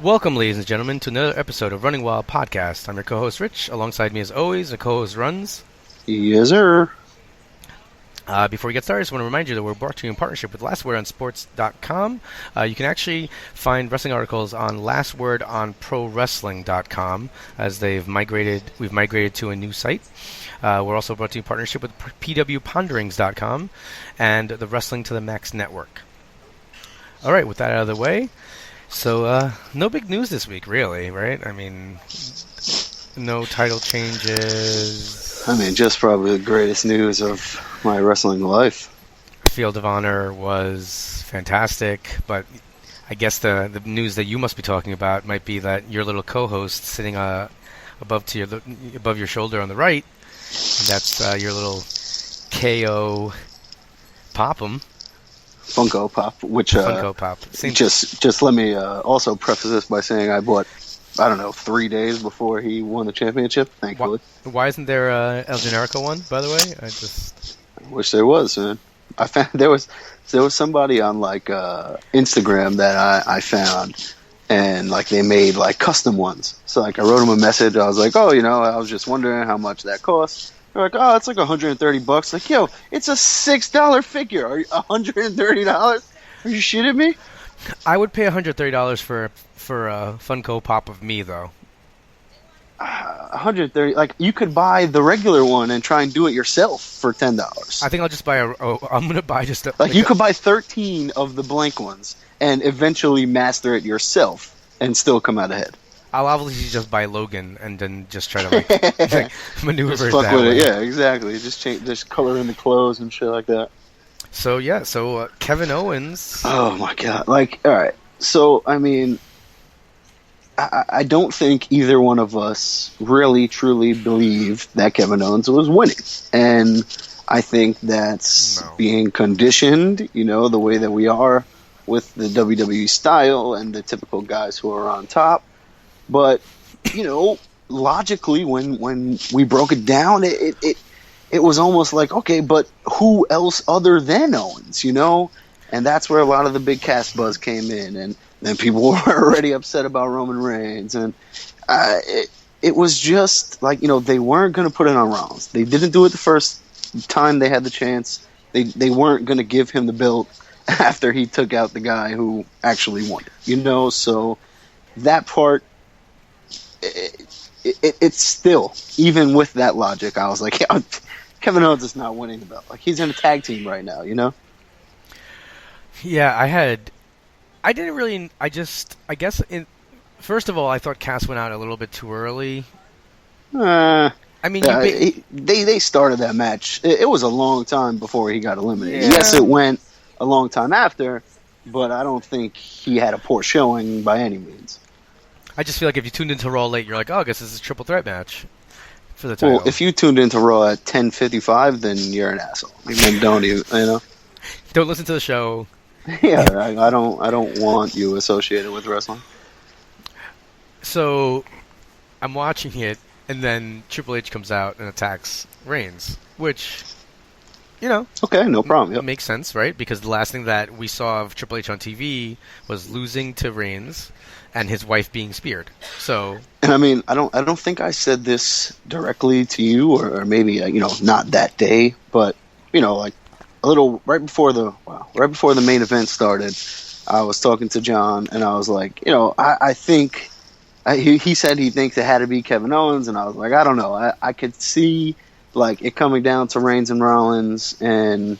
Welcome, ladies and gentlemen, to another episode of Running Wild Podcast. I'm your co-host, Rich. Alongside me, as always, the co-host, Runz. Yes, sir. Before we get started, I just want to remind you that we're brought to you in partnership with lastwordonsports.com. You can actually find wrestling articles on lastwordonprowrestling.com as we've migrated to a new site. We're also brought to you in partnership with pwponderings.com and the Wrestling to the Max Network. All right, with that out of the way, so no big news this week, really, right? I mean, no title changes. I mean, just probably the greatest news of my wrestling life. Field of Honor was fantastic, but I guess the news that you must be talking about might be that your little co-host sitting above your shoulder on the right, and that's your little KO Pop'em. Funko Pop, which Funko Pop. Just let me also preface this by saying I bought, 3 days before he won the championship, thankfully. Why isn't there a El Generico one, by the way? I wish there was, man. I found there was somebody on Instagram that I found, and they made custom ones. So I wrote him a message. I was like, I was just wondering how much that costs. They're like, it's like $130. Like, yo, it's a $6 figure. Are you $130? Are you shitting me? I would pay $130 for a Funko Pop of me, though. $130. You could buy the regular one and try and do it yourself for $10. I think I'll just buy I'm gonna buy just you could buy 13 of the blank ones and eventually master it yourself and still come out ahead. I'll obviously just buy Logan and then just try to maneuver just it fuck that with way. It. Yeah, exactly. Just color in the clothes and shit like that. So Kevin Owens. Oh my god! All right. So I mean, I don't think either one of us really truly believed that Kevin Owens was winning, and I think that's being conditioned. The way that we are with the WWE style and the typical guys who are on top. But, logically, when we broke it down, it was almost like, okay, but who else other than Owens, And that's where a lot of the big cast buzz came in, and then people were already upset about Roman Reigns, and it was just they weren't going to put it on Rollins. They didn't do it the first time they had the chance. They weren't going to give him the belt after he took out the guy who actually won it, So that part. It's still, even with that logic, I was like, yeah, Kevin Owens is not winning the belt. He's in a tag team right now, Yeah, first of all, I thought Cass went out a little bit too early. They started that match. It was a long time before he got eliminated. Yeah. Yes, it went a long time after, but I don't think he had a poor showing by any means. I just feel like if you tuned into Raw late, you're like, I guess this is a triple threat match for the title. Well, if you tuned into Raw at 10:55, then you're an asshole. Then don't you know? Don't listen to the show. Yeah, I don't want you associated with wrestling. So, I'm watching it, and then Triple H comes out and attacks Reigns, which, okay, no problem. Yep. Makes sense, right? Because the last thing that we saw of Triple H on TV was losing to Reigns and his wife being speared. So, and I mean, I don't think I said this directly to you, or maybe not that day, but a little right before the main event started, I was talking to John, and I was like, I think he said he thinks it had to be Kevin Owens, and I was like, I don't know, I could see it coming down to Reigns and Rollins and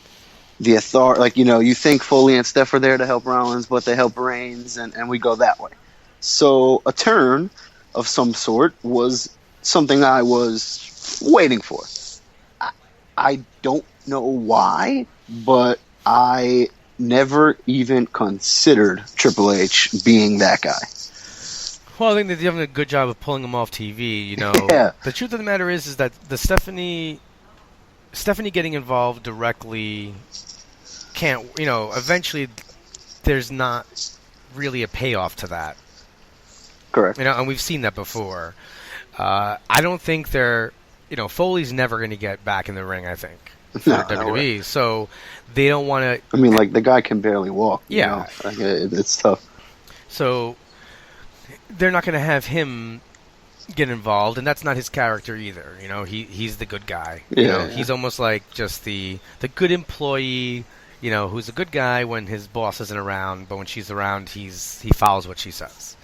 the authority, you think Foley and Steph are there to help Rollins, but they help Reigns, and we go that way. So a turn of some sort was something I was waiting for. I don't know why, but I never even considered Triple H being that guy. Well, I think they're doing a good job of pulling him off TV, Yeah. The truth of the matter is that the Stephanie getting involved directly can't, eventually there's not really a payoff to that. Correct. And we've seen that before. I don't think Foley's never going to get back in the ring, I think, for WWE. No, so they don't want to... I mean, the guy can barely walk. Yeah. It's tough. So they're not going to have him get involved, and that's not his character either. You know, he's the good guy. Yeah, you know, he's almost like just the good employee. You know, who's a good guy when his boss isn't around, but when she's around, he follows what she says.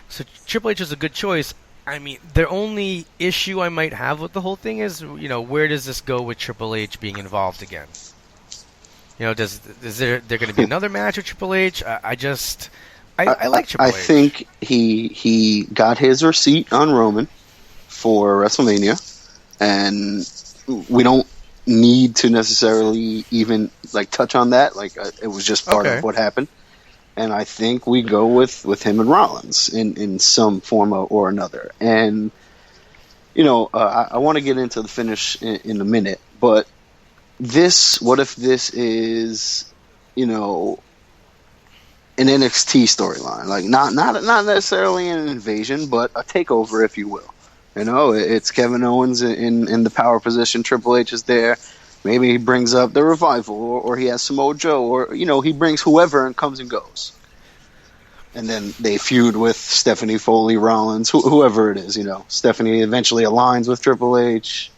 So Triple H is a good choice. I mean, the only issue I might have with the whole thing is, you know, where does this go with Triple H being involved again? You know, is there going to be another match with Triple H? I like Triple H. I think he got his receipt on Roman for WrestleMania, and we don't need to necessarily even like touch on that. Like it was just part of what happened. And I think we go with him and Rollins in some form or another. And, you know, I want to get into the finish in a minute, but what if this is, you know, an NXT storyline? Like, not necessarily an invasion, but a takeover, if you will. You know, it's Kevin Owens in the power position. Triple H is there. Maybe he brings up the Revival, or he has Samoa Joe, or, you know, he brings whoever and comes and goes. And then they feud with Stephanie, Foley, Rollins, whoever it is, you know. Stephanie eventually aligns with Triple H.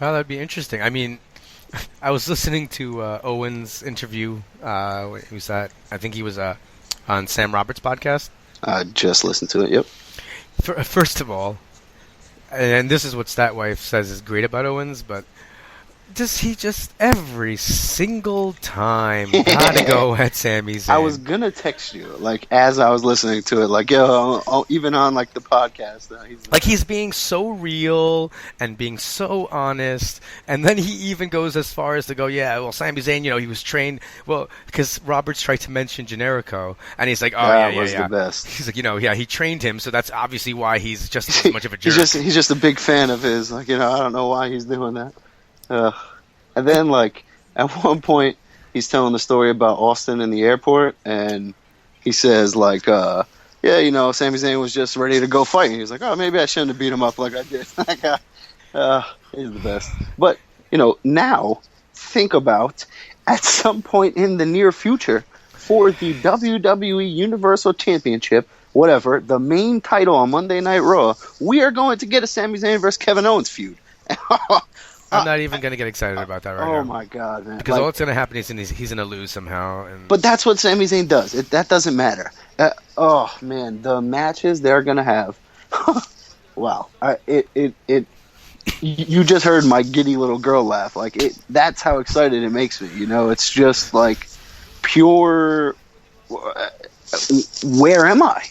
Well, that'd be interesting. I mean, I was listening to Owen's interview. Who's that? I think he was on Sam Roberts' podcast. I just listened to it, yep. First of all, and this is what Statwife says is great about Owens, but does he just every single time gotta go at Sami Zayn? I was gonna text you, like, as I was listening to it, like, yo, even on, like, the podcast. He's being so real and being so honest, and then he even goes as far as to go, yeah, well, Sami Zayn, you know, he was trained, well, because Roberts tried to mention Generico, and he's like, oh, that was the best. He's like, you know, yeah, he trained him, so that's obviously why he's just as much of a jerk. He's just a big fan of his, like, you know, I don't know why he's doing that. And then, like, at one point, he's telling the story about Austin in the airport, and he says, like, yeah, you know, Sami Zayn was just ready to go fight. And he was like, oh, maybe I shouldn't have beat him up like I did. He's the best. But, you know, now, think about, at some point in the near future, for the WWE Universal Championship, whatever, the main title on Monday Night Raw, we are going to get a Sami Zayn versus Kevin Owens feud. I'm not even going to get excited about that right now. Oh, my God, man. Because all that's going to happen is he's going to lose somehow. But that's what Sami Zayn does. That doesn't matter. Oh, man, the matches they're going to have. Wow. You just heard my giddy little girl laugh. Like, that's how excited it makes me. You know, it's just, like, pure... Where am I?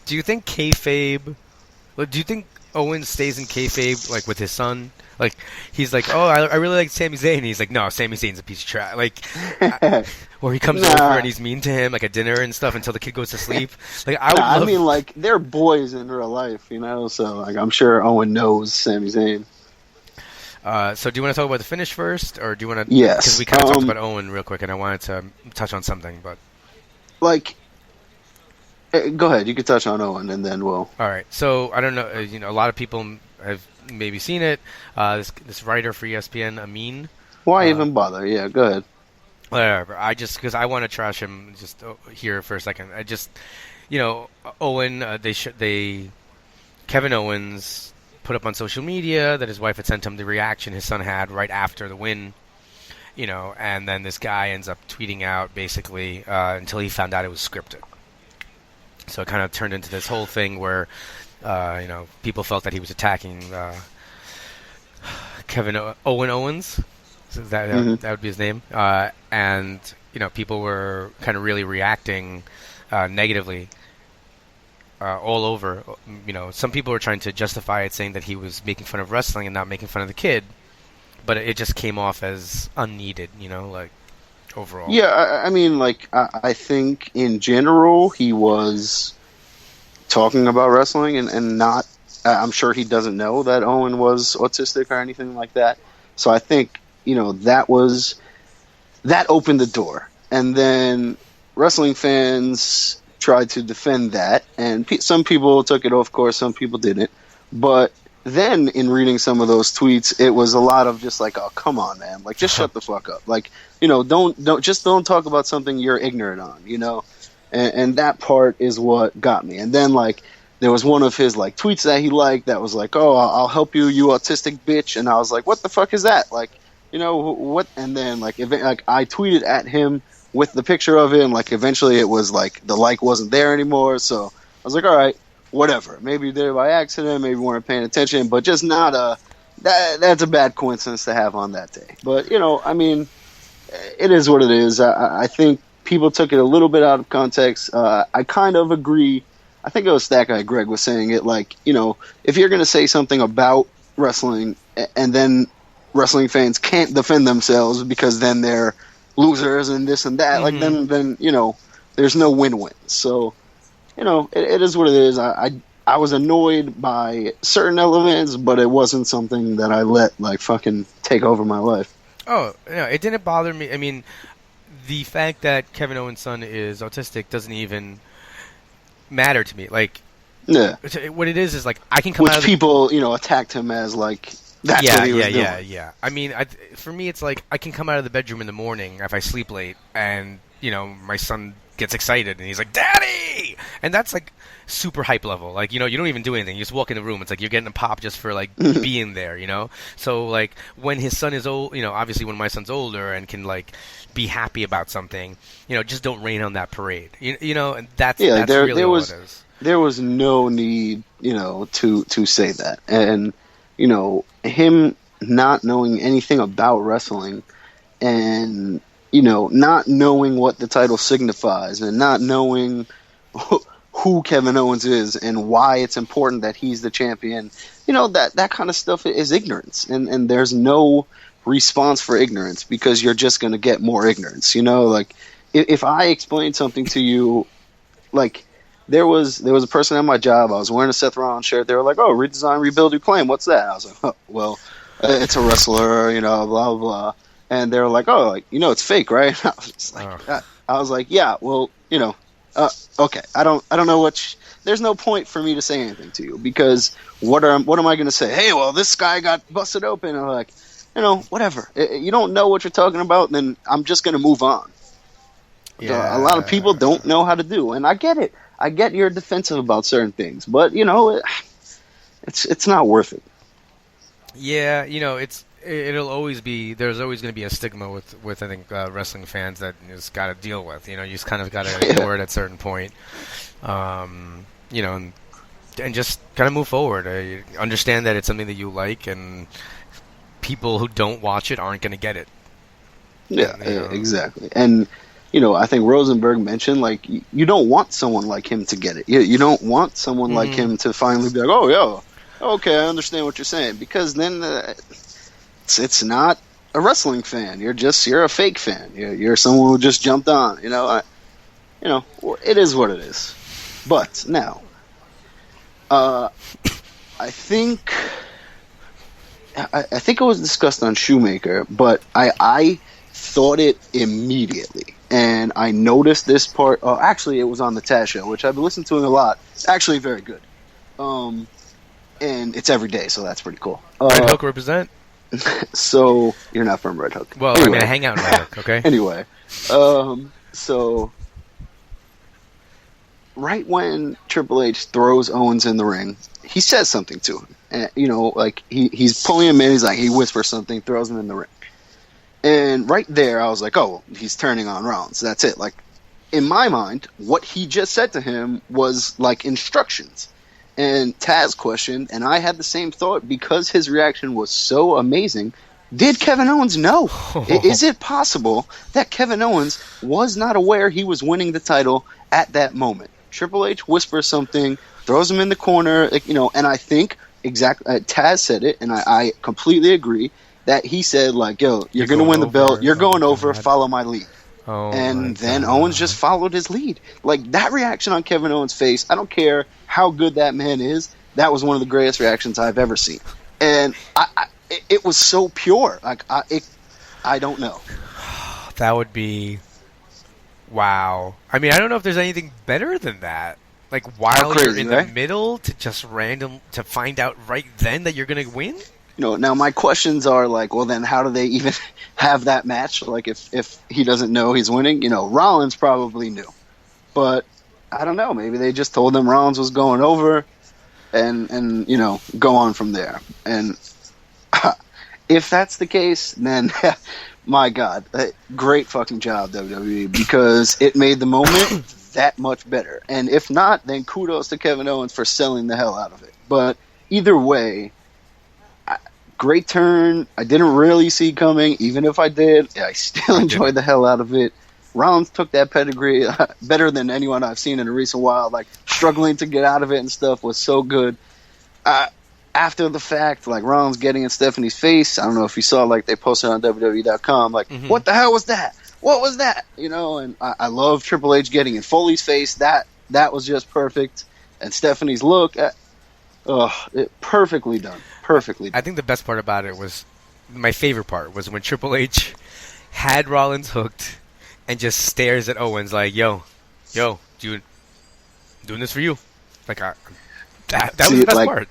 Do you think kayfabe... Do you think Owens stays in kayfabe, like, with his son? Like, he's like, oh, I really like Sami Zayn. And he's like, no, Sami Zayn's a piece of trash. Like, or he comes over and he's mean to him, like, at dinner and stuff until the kid goes to sleep. Like, I mean, like, they're boys in real life, you know? So, like, I'm sure Owen knows Sami Zayn. So do you want to talk about the finish first? Or do you want to... Yes. Because we kind of talked about Owen real quick, and I wanted to touch on something, but... Like... Go ahead, you can touch on Owen, and then we'll... All right, so, I don't know, you know, a lot of people have maybe seen it. This writer for ESPN, Amin. Why even bother? Yeah, go ahead. Whatever. Because I want to trash him just here for a second. I just, you know, Owen, Kevin Owens put up on social media that his wife had sent him the reaction his son had right after the win, you know, and then this guy ends up tweeting out basically until he found out it was scripted. So it kind of turned into this whole thing where, you know, people felt that he was attacking Owen Owens. So that would be his name. And, you know, people were kind of really reacting negatively all over. You know, some people were trying to justify it, saying that he was making fun of wrestling and not making fun of the kid. But it just came off as unneeded, you know, like, overall. Yeah, I mean, like, I think in general he was talking about wrestling and not... I'm sure he doesn't know that Owen was autistic or anything like that. So I think, you know, that opened the door. And then wrestling fans tried to defend that. And some people took it off course, some people didn't. But then in reading some of those tweets, it was a lot of just like, oh, come on, man. Like, just shut the fuck up. Like, you know, don't talk about something you're ignorant on, you know? and that part is what got me. And then like there was one of his like tweets that he liked that was like, "Oh, I'll help you, you autistic bitch," and I was like, "What the fuck is that?" Like, you know what? And then like I tweeted at him with the picture of it, and like eventually it was like the like wasn't there anymore. So I was like, all right, whatever. Maybe they're by accident, maybe weren't paying attention, but just not that's a bad coincidence to have on that day. But you know, I mean, it is what it is. I think people took it a little bit out of context. I kind of agree. I think it was that guy Greg was saying it like, you know, if you're going to say something about wrestling and then wrestling fans can't defend themselves because then they're losers and this and that, like then you know, there's no win-win. So, you know, it is what it is. I was annoyed by certain elements, but it wasn't something that I let like fucking take over my life. Oh, no, it didn't bother me. I mean, the fact that Kevin Owens' son is autistic doesn't even matter to me. Like, yeah, what it is like I can come out of people, you know, attacked him as like that's what he was doing. Yeah. I mean, for me, it's like I can come out of the bedroom in the morning if I sleep late, and you know, my son gets excited and he's like, "Daddy!" And that's like super hype level. Like, you know, you don't even do anything. You just walk in the room. It's like you're getting a pop just for like being there, you know? So like when his son is old, you know, obviously when my son's older and can like be happy about something, you know, just don't rain on that parade. You know, and that's really all it is. There was no need, you know, to say that. And, you know, him not knowing anything about wrestling and, you know, not knowing what the title signifies and not knowing who Kevin Owens is and why it's important that he's the champion, you know, that kind of stuff is ignorance. And there's no response for ignorance because you're just going to get more ignorance. You know, like if I explained something to you, like there was a person at my job, I was wearing a Seth Rollins shirt. They were like, "Oh, redesign, rebuild, reclaim. What's that?" I was like, "Oh, well, it's a wrestler, you know, blah, blah, blah." And they were like, "Oh, like, you know, it's fake, right?" I was just like, I was like, "Yeah, well, you know, okay, I don't know there's no point for me to say anything to you because what am I going to say? Hey, well, this guy got busted open." And I'm like, you know, whatever. You don't know what you're talking about, then I'm just going to move on. Yeah. A lot of people don't know how to do, and I get it. I get you're defensive about certain things, but you know, it's not worth it. Yeah, you know, it'll always be. There's always going to be a stigma with I think wrestling fans that you just got to deal with. You know, you just kind of got to ignore it at a certain point. You know, and just kind of move forward. Understand that it's something that you like, and people who don't watch it aren't going to get it. Yeah, exactly. And you know, I think Rosenberg mentioned like you don't want someone like him to get it. You don't want someone like him to finally be like, "Oh, yeah, okay, I understand what you're saying," because then it's not a wrestling fan. You're a fake fan. You're someone who just jumped on. You know, it is what it is. But now, I think it was discussed on Shoemaker, but I thought it immediately. And I noticed this part. Actually, it was on the Taz show, which I've been listening to a lot. It's actually very good. And it's every day, so that's pretty cool. Red Hook represent? So, you're not from Red Hook. Well, anyway. I mean, I hang out in Red Hook, okay? Anyway. So, right when Triple H throws Owens in the ring, he says something to him. And, you know, like, he's pulling him in, he whispers something, throws him in the ring. And right there, I was like, oh, he's turning on Rollins. That's it. Like, in my mind, what he just said to him was, like, instructions. And Taz questioned, and I had the same thought because his reaction was so amazing. Did Kevin Owens know? Is it possible that Kevin Owens was not aware he was winning the title at that moment? Triple H whispers something, throws him in the corner, you know, and I think Taz said it, and I completely agree. That he said, like, yo, you're going to win the belt. You're going over. Follow my lead. And then Owens just followed his lead. Like, that reaction on Kevin Owens' face, I don't care how good that man is, that was one of the greatest reactions I've ever seen. And it was so pure. Like, I don't know. That would be... Wow. I mean, I don't know if there's anything better than that. Like, while you're in the middle, to just to find out right then that you're going to win? You know, now my questions are like, well, then how do they even have that match? Like, if he doesn't know he's winning, you know, Rollins probably knew. but I don't know. Maybe they just told them Rollins was going over, and go on from there. And if that's the case, then my God, great fucking job, WWE, because it made the moment that much better. And if not, then kudos to Kevin Owens for selling the hell out of it. But either way, great turn. I didn't really see coming. Even if I did, I still enjoyed the hell out of it. Rollins took that pedigree better than anyone I've seen in a recent while. Like, struggling to get out of it and stuff was so good. After the fact, like, Rollins getting in Stephanie's face, I don't know if you saw, like, they posted on WWE.com, like, what the hell was that? What was that? And I love Triple H getting in Foley's face. That was just perfect. And Stephanie's look, perfectly done. Perfectly done. I think the best part about it was, my favorite part was when Triple H had Rollins hooked and just stares at Owens like, yo, dude, doing this for you. Like, that was the best part.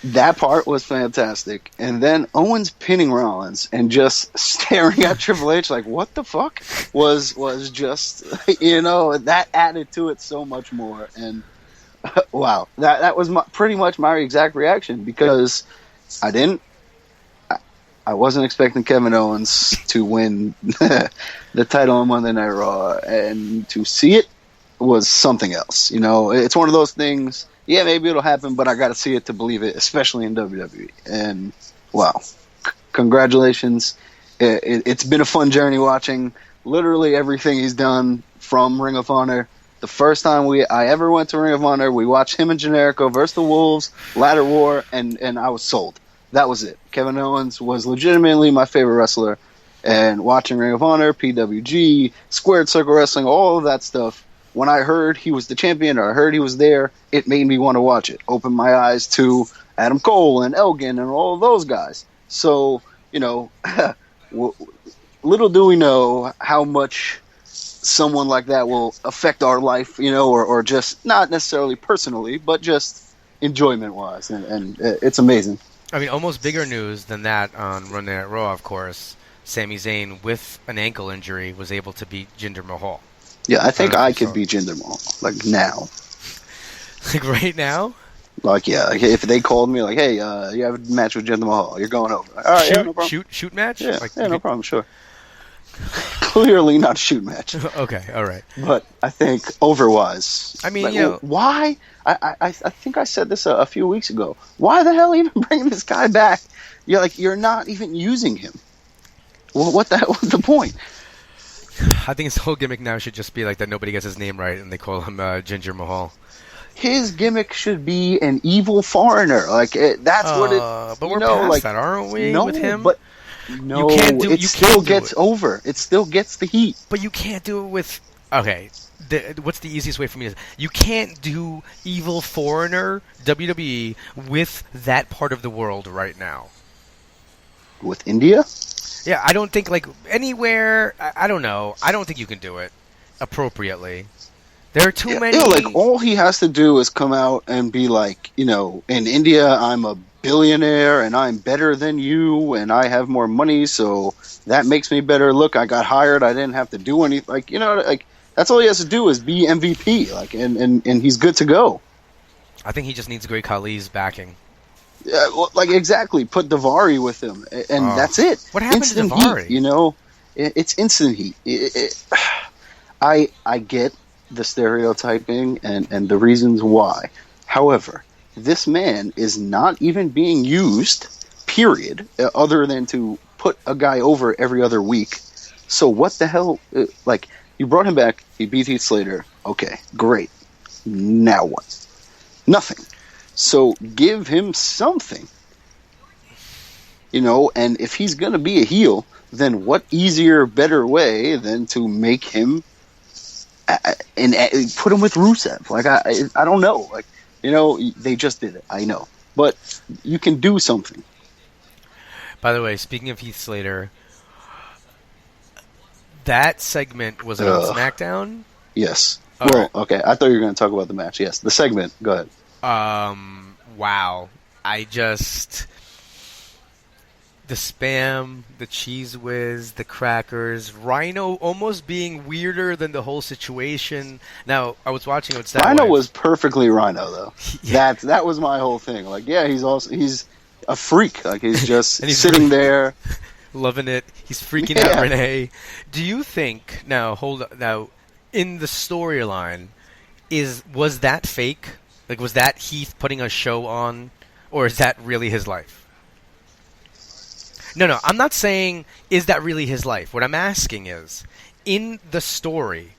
That part was fantastic. And then Owens pinning Rollins and just staring at Triple H like, what the fuck? Was just, that added to it so much more. And wow, that was pretty much my exact reaction, because I wasn't expecting Kevin Owens to win the title on Monday Night Raw, and to see it was something else. It's one of those things. Yeah, maybe it'll happen, but I got to see it to believe it, especially in WWE. And wow, congratulations! It's been a fun journey watching literally everything he's done from Ring of Honor. The first time I ever went to Ring of Honor, we watched him and Generico versus the Wolves, Ladder War, and I was sold. That was it. Kevin Owens was legitimately my favorite wrestler. And watching Ring of Honor, PWG, Squared Circle Wrestling, all of that stuff, when I heard he was the champion, or I heard he was there, it made me want to watch it. Opened my eyes to Adam Cole and Elgin and all of those guys. So, little do we know how much someone like that will affect our life, or just not necessarily personally, but just enjoyment-wise. And it's amazing. I mean, almost bigger news than that on Monday Night Raw, of course. Sami Zayn, with an ankle injury, was able to beat Jinder Mahal. Yeah, I think I could beat Jinder Mahal, like, now. Like, right now? Like, yeah, like, if they called me, like, hey, you have a match with Jinder Mahal, you're going over. All right, no problem. Shoot match? Yeah, no problem, sure. Clearly not a shoot match. Okay, all right. But I think over-wise, I mean, why? I think I said this a few weeks ago. Why the hell even bring this guy back? You're not even using him. Well, what the hell was the point? I think his whole gimmick now should just be like that nobody gets his name right and they call him Ginger Mahal. His gimmick should be an evil foreigner. Like, that's what it... But we're past that, aren't we, with him? But no, it still gets over. It still gets the heat. But you can't do it with... Okay, what's the easiest way for me to... You can't do evil foreigner WWE with that part of the world right now. With India? Yeah, I don't think, like, anywhere... I don't know. I don't think you can do it appropriately. There are too many... like, all he has to do is come out and be like, in India, I'm a billionaire, and I'm better than you, and I have more money, so that makes me better. Look, I got hired. I didn't have to do anything. Like, that's all he has to do is be MVP, like, and he's good to go. I think he just needs Great Khali's backing. Yeah, well, like, exactly. Put Daivari with him, and that's it. What happened instant to Daivari? Heat, it's instant heat. I get the stereotyping and the reasons why. However, this man is not even being used, period, other than to put a guy over every other week. So what the hell? You brought him back, he beat Heath Slater. Okay, great. Now what? Nothing. So give him something. And if he's going to be a heel, then what easier, better way than to make him and put him with Rusev? Like, I don't know. Like, they just did it. I know. But you can do something. By the way, speaking of Heath Slater, that segment was on SmackDown? Yes. Okay. I thought you were going to talk about the match. Yes. The segment. Go ahead. Wow. The Spam, the Cheese Whiz, the crackers, Rhino almost being weirder than the whole situation. Now, I was watching it with Stat Rhino Wife. was perfectly Rhino, though. Yeah. That was my whole thing. Like, yeah, he's a freak. Like, he's just And he's sitting really there. loving it. He's freaking out Renee. Do you think, now, in the storyline, was that fake? Like, was that Heath putting a show on? Or is that really his life? No, I'm not saying, is that really his life? What I'm asking is, in the story,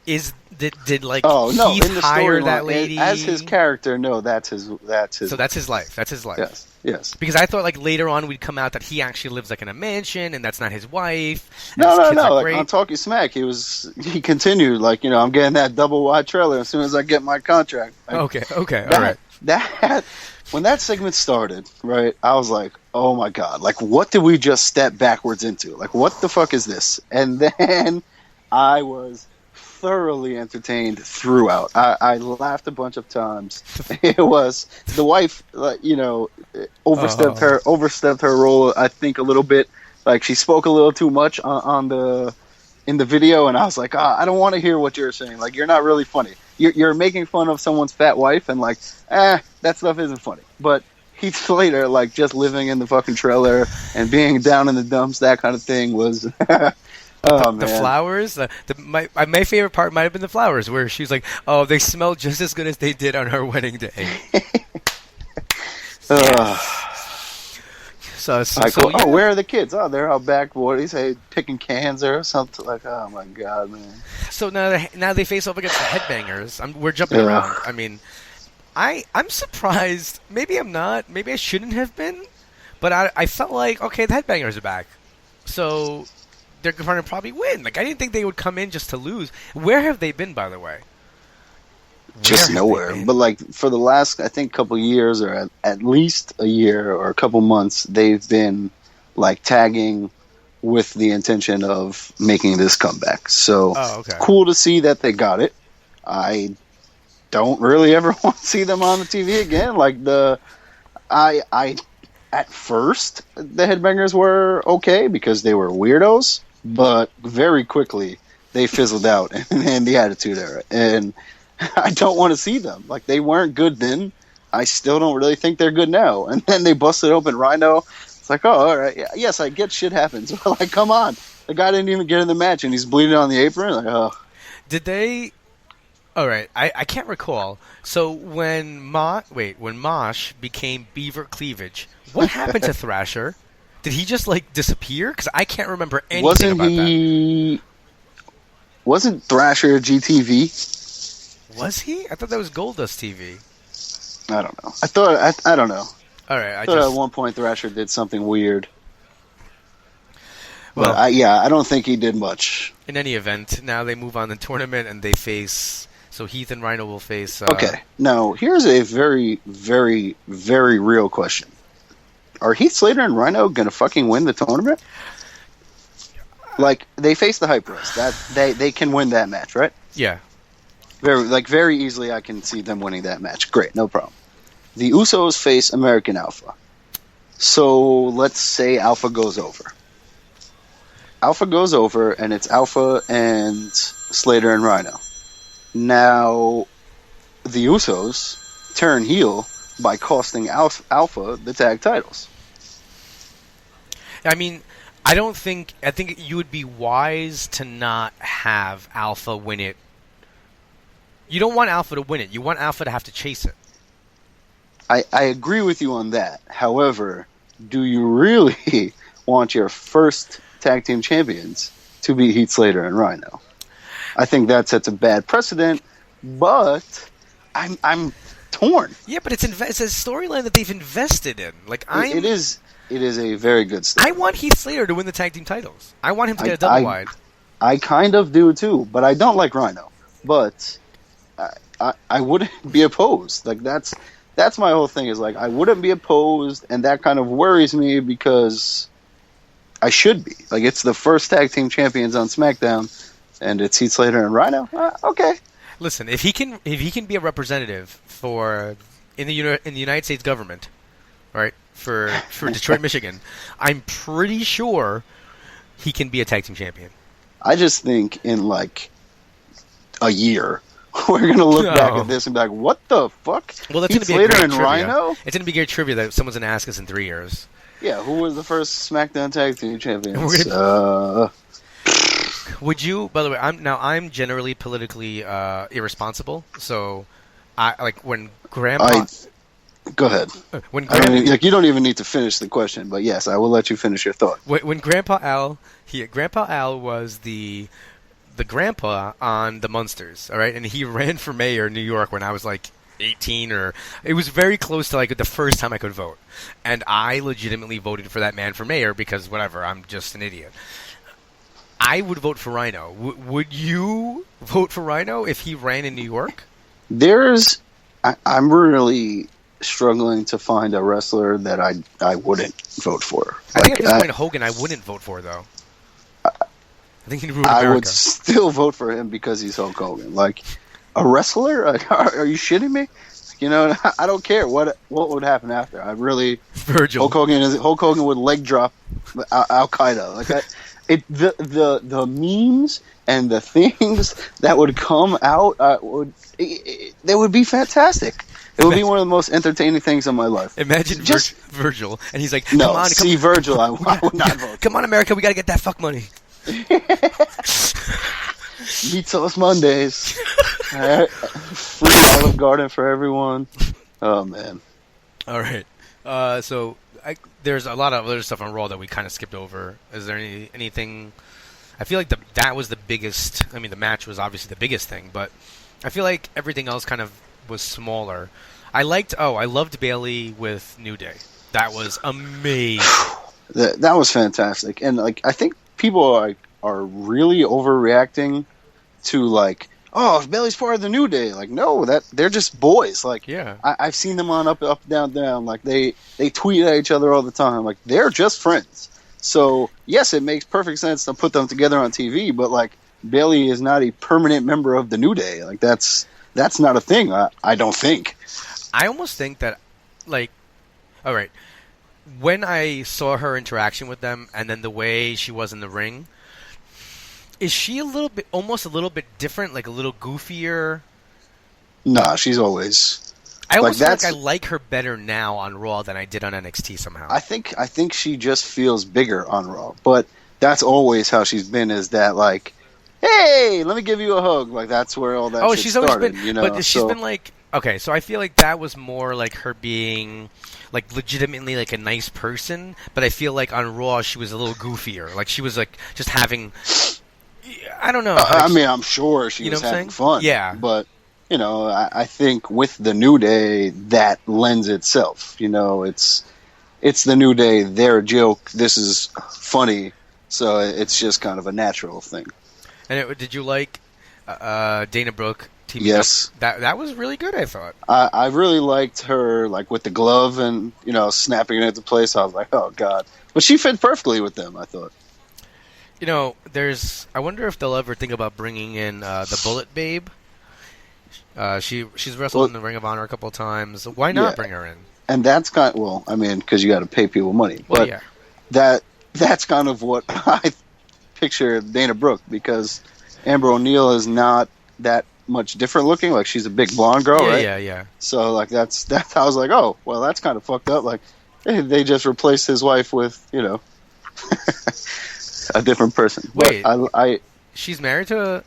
did Heath hire that lady? As his character, no, that's his. So that's his life. That's his life. Yes. Because I thought, like, later on we'd come out that he actually lives, like, in a mansion, and that's not his wife. No. Like, great. on Talking Smack, he continued, like, I'm getting that double wide trailer as soon as I get my contract. Like, Okay, all right. When that segment started, right, I was like, oh my God, like, what did we just step backwards into? Like, what the fuck is this? And then I was thoroughly entertained throughout. I laughed a bunch of times. It was the wife, overstepped her role, I think, a little bit. Like, she spoke a little too much in the video, and I was like, I don't want to hear what you're saying. Like, you're not really funny. You're making fun of someone's fat wife, and like, that stuff isn't funny. But Heath Slater, like, just living in the fucking trailer and being down in the dumps, that kind of thing was. The flowers. My favorite part might have been the flowers, where she's like, "Oh, they smell just as good as they did on our wedding day." So, where are the kids? Oh, they're out back. What do you say? Picking cans or something like. Oh my God, man. So now they face off against the Headbangers. We're jumping around. I mean, I'm surprised. Maybe I'm not. Maybe I shouldn't have been. But I felt like, okay, the Headbangers are back, so they're going to probably win. Like, I didn't think they would come in just to lose. Where have they been, by the way? Just nowhere. But, like, for the last, I think, couple years, or at least a year or a couple months, they've been, like, tagging with the intention of making this comeback. So, Cool to see that they got it. I don't really ever want to see them on the TV again. Like, at first, the Headbangers were okay because they were weirdos, but very quickly they fizzled out in the Attitude Era. And I don't want to see them. Like, they weren't good then. I still don't really think they're good now. And then they busted open Rhino. It's like, oh, all right. Yeah, yes, I get shit happens. But, like, come on. The guy didn't even get in the match, and he's bleeding on the apron. Like, oh. Did they... All right, I can't recall. So when Mosh became Beaver Cleavage, what happened to Thrasher? Did he just, like, disappear? Because I can't remember anything about that. Wasn't Thrasher GTV? Was he? I thought that was Goldust TV. I don't know. I don't know. All right, I thought at one point Thrasher did something weird. Well, but I don't think he did much. In any event, now they move on the tournament and they face. So Heath and Rhino will face. Okay, now here's a very, very, very real question: are Heath Slater and Rhino gonna fucking win the tournament? Like, they face the Hype Bros. That they can win that match, right? Yeah. Very easily, I can see them winning that match. Great, no problem. The Usos face American Alpha. So let's say Alpha goes over. Alpha goes over, and it's Alpha and Slater and Rhino. Now, the Usos turn heel by costing Alpha the tag titles. I mean, I think you would be wise to not have Alpha win it. You don't want Alpha to win it. You want Alpha to have to chase it. I agree with you on that. However, do you really want your first tag team champions to be Heath Slater and Rhino? I think that sets a bad precedent, but I'm torn. Yeah, but it's a storyline that they've invested in. Like, it is a very good story. I want Heath Slater to win the tag team titles. I want him to get a double wide. I kind of do too, but I don't like Rhino. But I wouldn't be opposed. Like, that's my whole thing, is like, I wouldn't be opposed, and that kind of worries me because I should be. Like, it's the first tag team champions on SmackDown, and it's Heath Slater and Rhino. Okay. Listen, if he can be a representative in the United States government, right, for Detroit, Michigan. I'm pretty sure he can be a tag team champion. I just think in like a year, we're going to look back at this and be like, what the fuck? Well, that's going to be a great Rhino? It's going to be great trivia that someone's going to ask us in 3 years. Yeah, who was the first SmackDown Tag Team Champions? Would you, by the way, I'm generally politically irresponsible, so when Grandpa... Go ahead. You don't even need to finish the question, but yes, I will let you finish your thought. When Grandpa Al was the grandpa on the Munsters, all right, and he ran for mayor in New York when I was like 18, or it was very close to like the first time I could vote, and I legitimately voted for that man for mayor because whatever, I'm just an idiot. I would vote for Rhino. Would you vote for Rhino if he ran in New York? I'm really struggling to find a wrestler that I wouldn't vote for. I think at this point, Hogan I wouldn't vote for, though. I think he'd ruin America. I would still vote for him because he's Hulk Hogan. Like, a wrestler? Are you shitting me? You know, I don't care what would happen after. I really... Virgil. Hulk Hogan would leg drop Al Qaeda. Like that. The memes and the things that would come out they would be fantastic. It would be one of the most entertaining things in my life. Imagine Virgil, and he's like, "Come no, on, Virgil, I would not vote. Come on, America, we got to get that fuck money." Meat Sauce Mondays, free Olive Garden for everyone. Oh man! All right, so there's a lot of other stuff on Raw that we kind of skipped over. Is there anything? I feel like that was the biggest. I mean, the match was obviously the biggest thing, but I feel like everything else kind of was smaller. I loved Bayley with New Day. That was amazing. That was fantastic, and like I think people are really overreacting to like, oh, Bayley's part of the New Day. Like, no, they're just boys. Like, yeah, I've seen them on up, down, down. Like they tweet at each other all the time. Like they're just friends. So yes, it makes perfect sense to put them together on TV. But like Bayley is not a permanent member of the New Day. Like that's not a thing. I don't think. I almost think that, like, all right, when I saw her interaction with them and then the way she was in the ring, is she almost a little bit different, like a little goofier? Nah, she's always. I almost feel like I like her better now on Raw than I did on NXT somehow. I think she just feels bigger on Raw, but that's always how she's been. Is that like, hey, let me give you a hug? Like that's where all that. Shit she's started, always been. You know? But she's been like. Okay, so I feel like that was more like her being, like, legitimately, like, a nice person, but I feel like on Raw she was a little goofier. Like, she was, like, just having, I don't know. I mean, I'm sure she was having fun. Yeah. But, you know, I think with the New Day, that lends itself. You know, it's the New Day, they're a joke, this is funny, so it's just kind of a natural thing. And did you like Dana Brooke? Yes, that was really good. I thought. I really liked her, like with the glove and snapping it into place. I was like, oh god, but she fit perfectly with them. I thought. I wonder if they'll ever think about bringing in the Bullet Babe. She's wrestled in the Ring of Honor a couple of times. Why not bring her in? And that's because you got to pay people money. Well, but that's kind of what I picture Dana Brooke, because Amber O'Neil is not that much different looking. Like she's a big blonde girl, right? Yeah. So like that's I was like, oh well, that's kind of fucked up. Like they just replaced his wife with a different person. Wait, I she's married to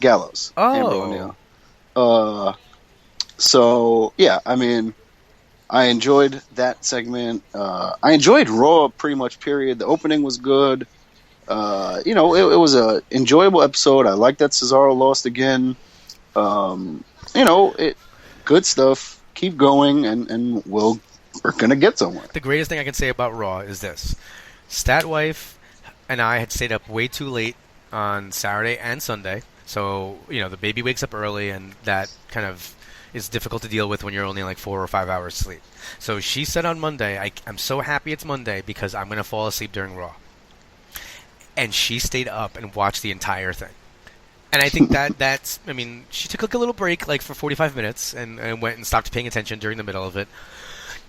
Gallows. Oh, Amber O'Neil. So yeah, I mean, I enjoyed that segment. I enjoyed Raw pretty much. Period. The opening was good. It was a enjoyable episode. I like that Cesaro lost again. Good stuff. Keep going, and we're gonna get somewhere. The greatest thing I can say about Raw is this: Statwife and I had stayed up way too late on Saturday and Sunday, so the baby wakes up early, and that kind of is difficult to deal with when you're only like 4 or 5 hours sleep. So she said on Monday, I'm so happy it's Monday because I'm gonna fall asleep during Raw. And she stayed up and watched the entire thing. And I think she took like a little break, like for 45 minutes, and went and stopped paying attention during the middle of it.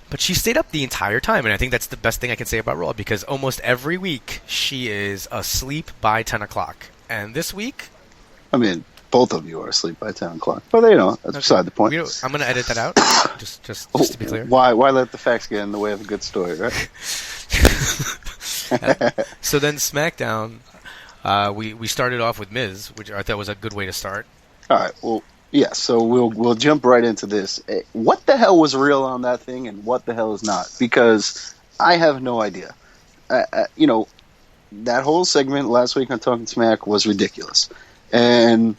But she stayed up the entire time, and I think that's the best thing I can say about Raw, because almost every week she is asleep by 10 o'clock. And this week... I mean, both of you are asleep by 10 o'clock. But, that's beside the point. I'm going to edit that out, just to be clear. Why let the facts get in the way of a good story, right? So then SmackDown, we started off with Miz, which I thought was a good way to start. All right, well... Yeah, so we'll jump right into this. What the hell was real on that thing, and what the hell is not? Because I have no idea. That whole segment last week on Talking Smack was ridiculous, and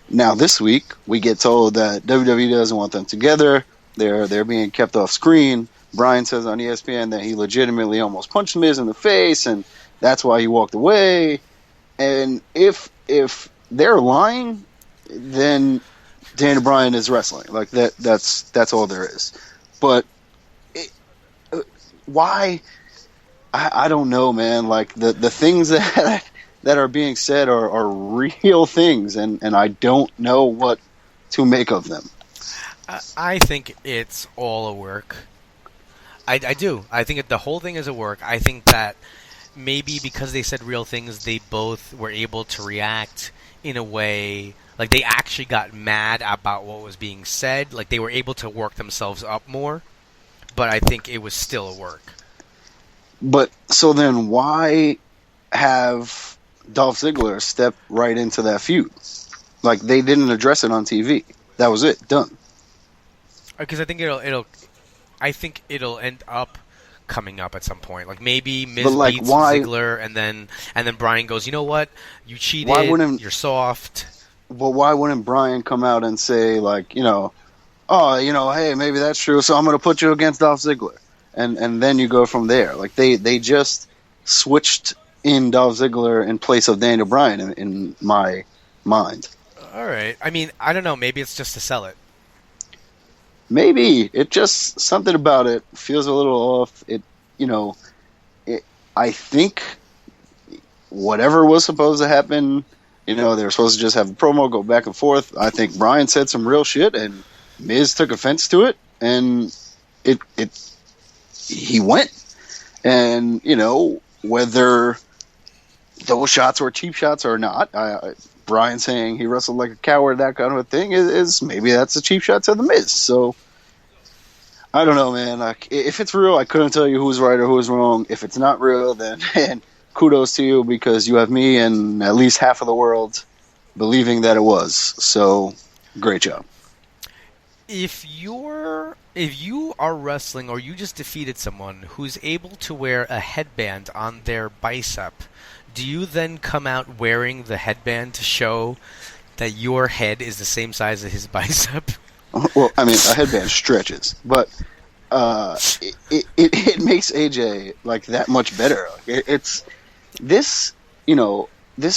now this week we get told that WWE doesn't want them together. They're being kept off screen. Bryan says on ESPN that he legitimately almost punched Miz in the face, and that's why he walked away. And if they're lying, then Daniel Bryan is wrestling. Like that's all there is. But why? I don't know, man. Like the things that are being said are real things, and I don't know what to make of them. I think it's all a work. I do. I think the whole thing is a work. I think that maybe because they said real things, they both were able to react in a way. Like, they actually got mad about what was being said. Like, they were able to work themselves up more. But I think it was still a work. But, so then why have Dolph Ziggler step right into that feud? Like, they didn't address it on TV. That was it. Done. Because I think it'll end up coming up at some point. Like, maybe Miz beats Ziggler, and then Bryan goes, you know what? You cheated. You're soft. Well, why wouldn't Bryan come out and say, like, hey, maybe that's true, so I'm going to put you against Dolph Ziggler. And then you go from there. Like, they just switched in Dolph Ziggler in place of Daniel Bryan in my mind. All right. I mean, I don't know. Maybe it's just to sell it. Maybe. It just, something about it feels a little off. I think whatever was supposed to happen... they were supposed to just have a promo, go back and forth. I think Bryan said some real shit, and Miz took offense to it, and he went. And, whether those shots were cheap shots or not, Bryan saying he wrestled like a coward, that kind of a thing, is maybe that's a cheap shot to the Miz. So, I don't know, man. Like, if it's real, I couldn't tell you who's right or who's wrong. If it's not real, then... kudos to you, because you have me and at least half of the world believing that it was. So, great job. If you are wrestling or you just defeated someone who's able to wear a headband on their bicep, do you then come out wearing the headband to show that your head is the same size as his bicep? Well, I mean, a headband stretches, but it makes AJ like that much better. It's this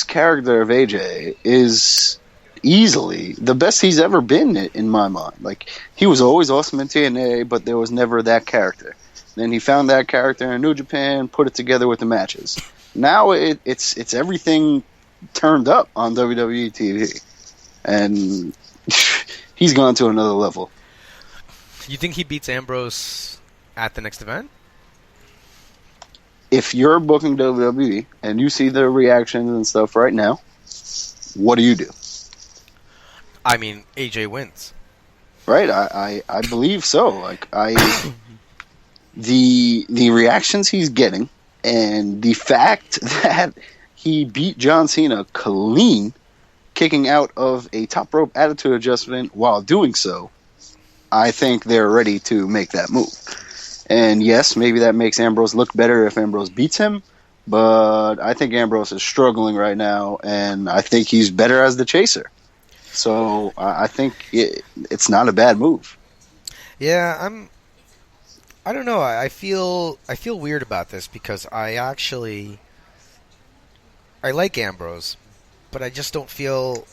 character of AJ is easily the best he's ever been in my mind. Like, he was always awesome in TNA, but there was never that character. Then he found that character in New Japan, put it together with the matches. Now it's everything turned up on WWE TV, and he's gone to another level. You think he beats Ambrose at the next event? If you're booking WWE and you see the reactions and stuff right now, what do you do? I mean, AJ wins. Right, I believe so. Like, the reactions he's getting, and the fact that he beat John Cena clean, kicking out of a top rope attitude adjustment while doing so, I think they're ready to make that move. And yes, maybe that makes Ambrose look better if Ambrose beats him, but I think Ambrose is struggling right now, and I think he's better as the chaser. So I think it's not a bad move. Yeah, I don't know. I feel weird about this because I like Ambrose, but I just don't feel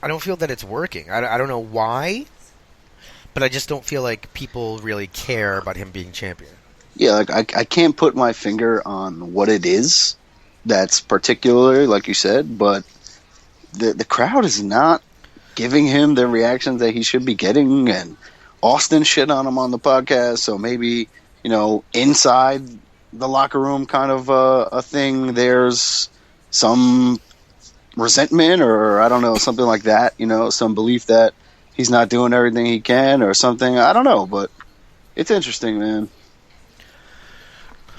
that it's working. I don't know why. But I just don't feel like people really care about him being champion. Yeah, like I can't put my finger on what it is that's particular, like you said, but the crowd is not giving him the reactions that he should be getting, and Austin shit on him on the podcast, so maybe, inside the locker room kind of a thing, there's some resentment or, I don't know, something like that, some belief that he's not doing everything he can or something. I don't know, but it's interesting, man.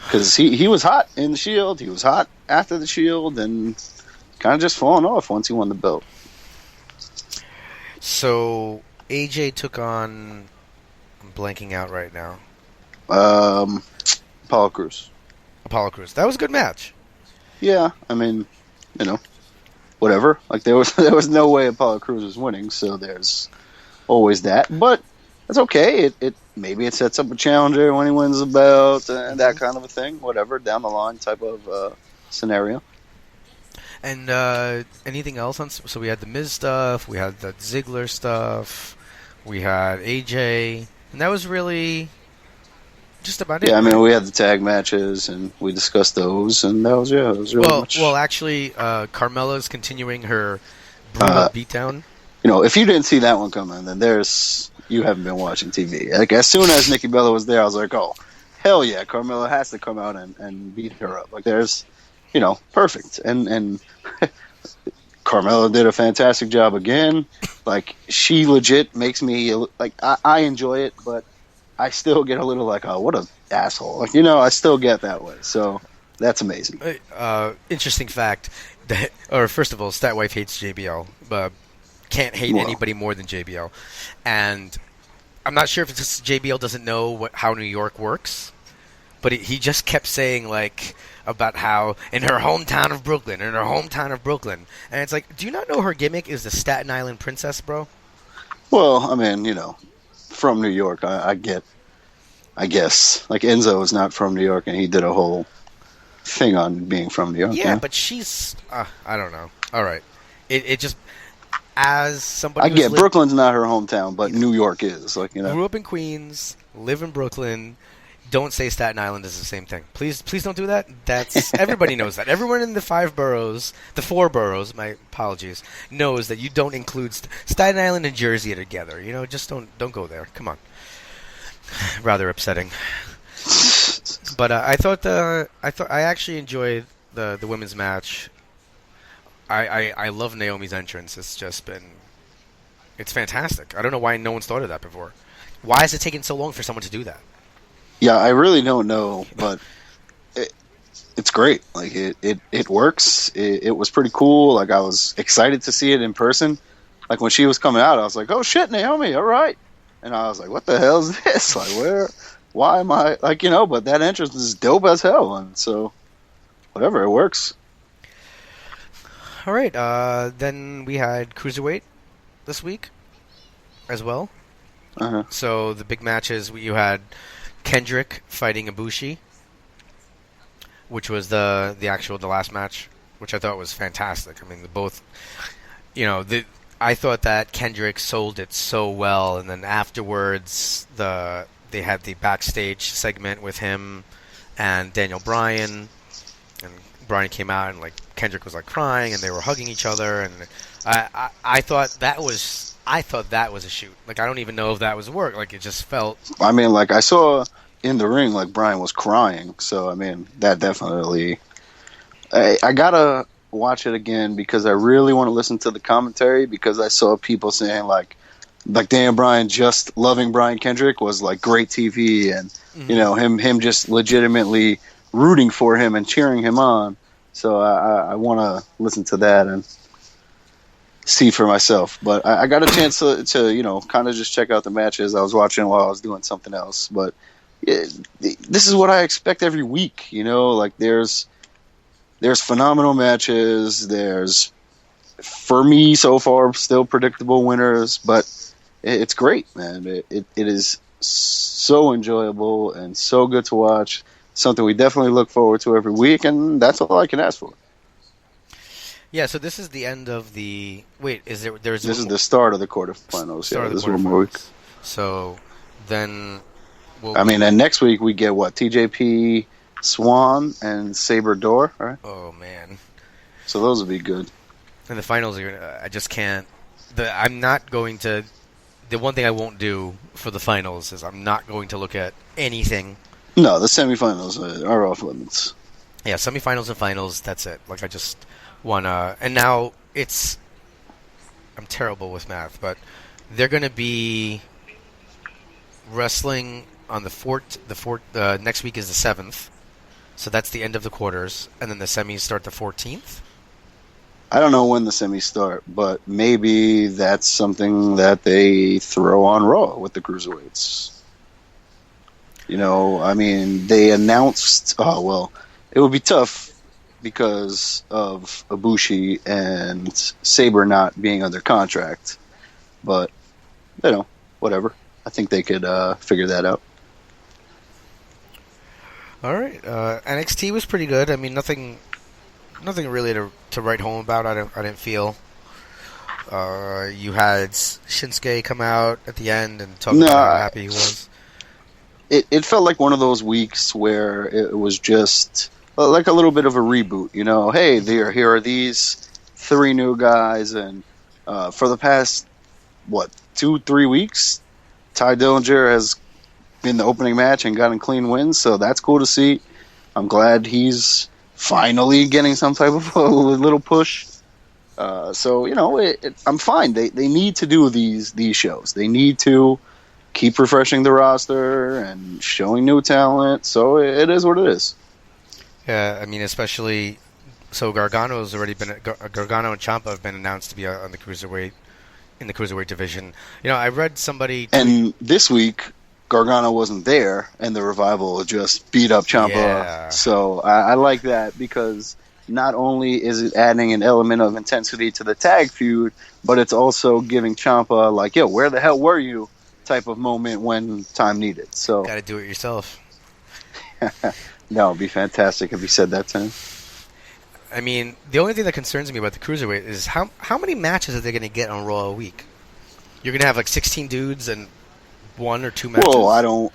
Because he was hot in the Shield, he was hot after the Shield, and kind of just falling off once he won the belt. So AJ took on, I'm blanking out right now. Apollo Crews. That was a good match. Yeah, I mean, whatever. Like there was no way Apollo Crews was winning, so there's always that. But that's okay. It maybe it sets up a challenger when he wins the belt and that kind of a thing. Whatever, down the line type of scenario. And anything else on? So we had the Miz stuff, we had the Ziggler stuff, we had AJ, and that was really just about it. Yeah, I mean, we had the tag matches, and we discussed those, and that was really much. Well, actually, Carmella's continuing her brutal beatdown. If you didn't see that one coming, then you haven't been watching TV. Like, as soon as Nikki Bella was there, I was like, oh, hell yeah, Carmella has to come out and beat her up. Like, there's, perfect. And Carmella did a fantastic job again. Like, she legit makes me, like, I enjoy it, but I still get a little like, oh, what an asshole. Like, I still get that way. So that's amazing. Interesting fact. First of all, Statwife hates JBL. Can't hate anybody more than JBL. And I'm not sure if it's just JBL doesn't know how New York works, but he just kept saying, like, about how in her hometown of Brooklyn. And it's like, do you not know her gimmick is the Staten Island princess, bro? Well, I mean, from New York, I guess. Like, Enzo is not from New York, and he did a whole thing on being from New York. Yeah, but she's... I don't know. All right. It just... As somebody I get Brooklyn's not her hometown, but New York is. Like, grew up in Queens, live in Brooklyn. Don't say Staten Island is the same thing. Please don't do that. That's everybody knows that. Everyone in the four boroughs, my apologies, knows that you don't include Staten Island and Jersey together. Just don't go there. Come on. Rather upsetting. But I actually enjoyed the women's match. I love Naomi's entrance. It's fantastic. I don't know why no one's thought of that before. Why has it taken so long for someone to do that? Yeah, I really don't know, but it's great. Like it works. It was pretty cool. Like, I was excited to see it in person. Like, when she was coming out, I was like, oh shit, Naomi, all right. And I was like, what the hell is this? Like, why am I, like, but that entrance is dope as hell. And so, whatever, it works. All right, then we had Cruiserweight this week as well. Uh-huh. So the big matches, you had Kendrick fighting Ibushi, which was the last match, which I thought was fantastic. I mean, I thought that Kendrick sold it so well, and then afterwards they had the backstage segment with him and Daniel Bryan, and Bryan came out and, like, Kendrick was, like, crying, and they were hugging each other, and I thought that was a shoot. Like, I don't even know if that was work. Like, it just felt... I mean, like, I saw in the ring, like, Bryan was crying, so, I mean, that definitely... I gotta watch it again because I really want to listen to the commentary, because I saw people saying, like Daniel Bryan just loving Brian Kendrick was, like, great TV, and, him just legitimately rooting for him and cheering him on. So I want to listen to that and see for myself. But I got a chance to kind of just check out the matches. I was watching while I was doing something else. But this is what I expect every week. Like, there's phenomenal matches. There's, for me so far, still predictable winners. But it's great, man. It is so enjoyable and so good to watch. Something we definitely look forward to every week, and that's all I can ask for. Yeah, so this is the end of the... Wait, is there... This is the start of the quarterfinals. Yeah, this is one more week. So, then... and next week we get, what, TJP, Swan, and Sabre Door, right? Oh, man. So those will be good. And the finals, I just can't... I'm not going to the one thing I won't do for the finals is I'm not going to look at anything. No, the semifinals are off limits. Yeah, semifinals and finals, that's it. Like, I just want to... And now it's... I'm terrible with math, but they're going to be wrestling on next week is the 7th. So that's the end of the quarters. And then the semis start the 14th. I don't know when the semis start, but maybe that's something that they throw on Raw with the cruiserweights. You know, I mean, they announced... Oh, well, it would be tough because of Ibushi and Sabre not being under contract. But, you know, whatever. I think they could figure that out. All right. NXT was pretty good. I mean, nothing really to write home about. I didn't feel. You had Shinsuke come out at the end and talk about how happy he was. It felt like one of those weeks where it was just like a little bit of a reboot. You know, hey, here are these 3 new guys, and for the past 2-3 weeks, Ty Dillinger has been the opening match and gotten clean wins, so that's cool to see. I'm glad he's finally getting some type of a little push. So, you know, I'm fine. They need to do these shows. They need to keep refreshing the roster and showing new talent. So it is what it is. Yeah, I mean, especially... So Gargano and Ciampa have been announced to be on the cruiserweight, in the cruiserweight division. You know, I read somebody... And this week... Gargano wasn't there, and the Revival just beat up Ciampa. Yeah. So I like that because not only is it adding an element of intensity to the tag feud, but it's also giving Ciampa like, yo, where the hell were you type of moment when time needed. So gotta do it yourself. No, it'd be fantastic if he said that to him. I mean, the only thing that concerns me about the cruiserweight is how many matches are they going to get on Raw a week? You're going to have like 16 dudes and 1 or 2 matches? Well,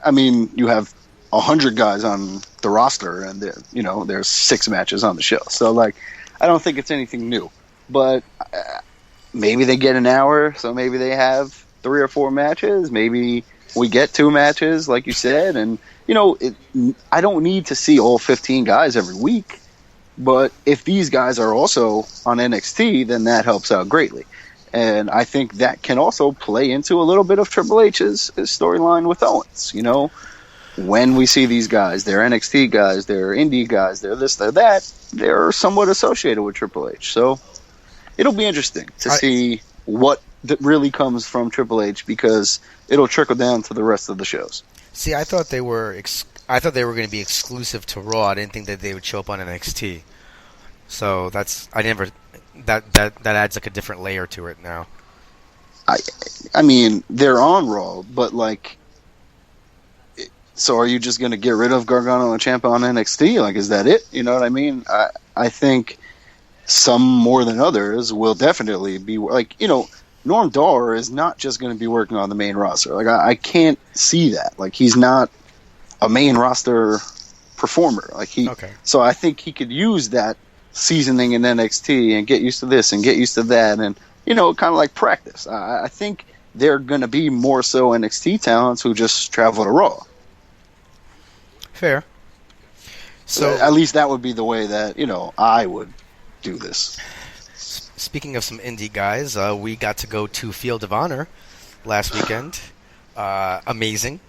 I mean, you have 100 guys on the roster, and there's 6 matches on the show. So, like, I don't think it's anything new. But maybe they get an hour, so maybe they have 3 or 4 matches. Maybe we get 2 matches, like you said. And, I don't need to see all 15 guys every week. But if these guys are also on NXT, then that helps out greatly. And I think that can also play into a little bit of Triple H's storyline with Owens. When we see these guys, they're NXT guys, they're indie guys, they're this, they're that, they're somewhat associated with Triple H. So it'll be interesting to see what really comes from Triple H, because it'll trickle down to the rest of the shows. See, I thought they were going to be exclusive to Raw. I didn't think that they would show up on NXT. So that adds like a different layer to it now. I mean, they're on Raw, but like, so are you just going to get rid of Gargano and Ciampa on NXT? Like, is that it? You know what I mean? I think some more than others will definitely be like, Norm Dar is not just going to be working on the main roster. Like, I can't see that. Like, he's not a main roster performer. Like So I think he could use that seasoning in NXT and get used to this and get used to that, and kind of like practice. I think they're going to be more so NXT talents who just travel to Raw. Fair. So at least that would be the way that I would do this. Speaking of some indie guys, we got to go to Field of Honor last weekend. Amazing.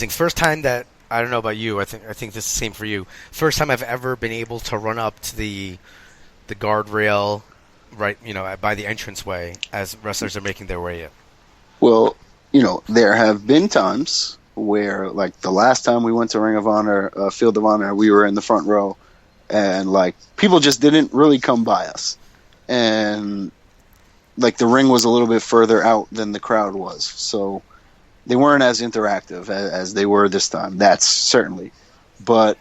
First time that, I don't know about you, I think this is the same for you. First time I've ever been able to run up to the guardrail, right, by the entranceway as wrestlers are making their way in. Well, there have been times where, like the last time we went to Ring of Honor, Field of Honor, we were in the front row, and like people just didn't really come by us, and like the ring was a little bit further out than the crowd was, so they weren't as interactive as they were this time. That's certainly. But,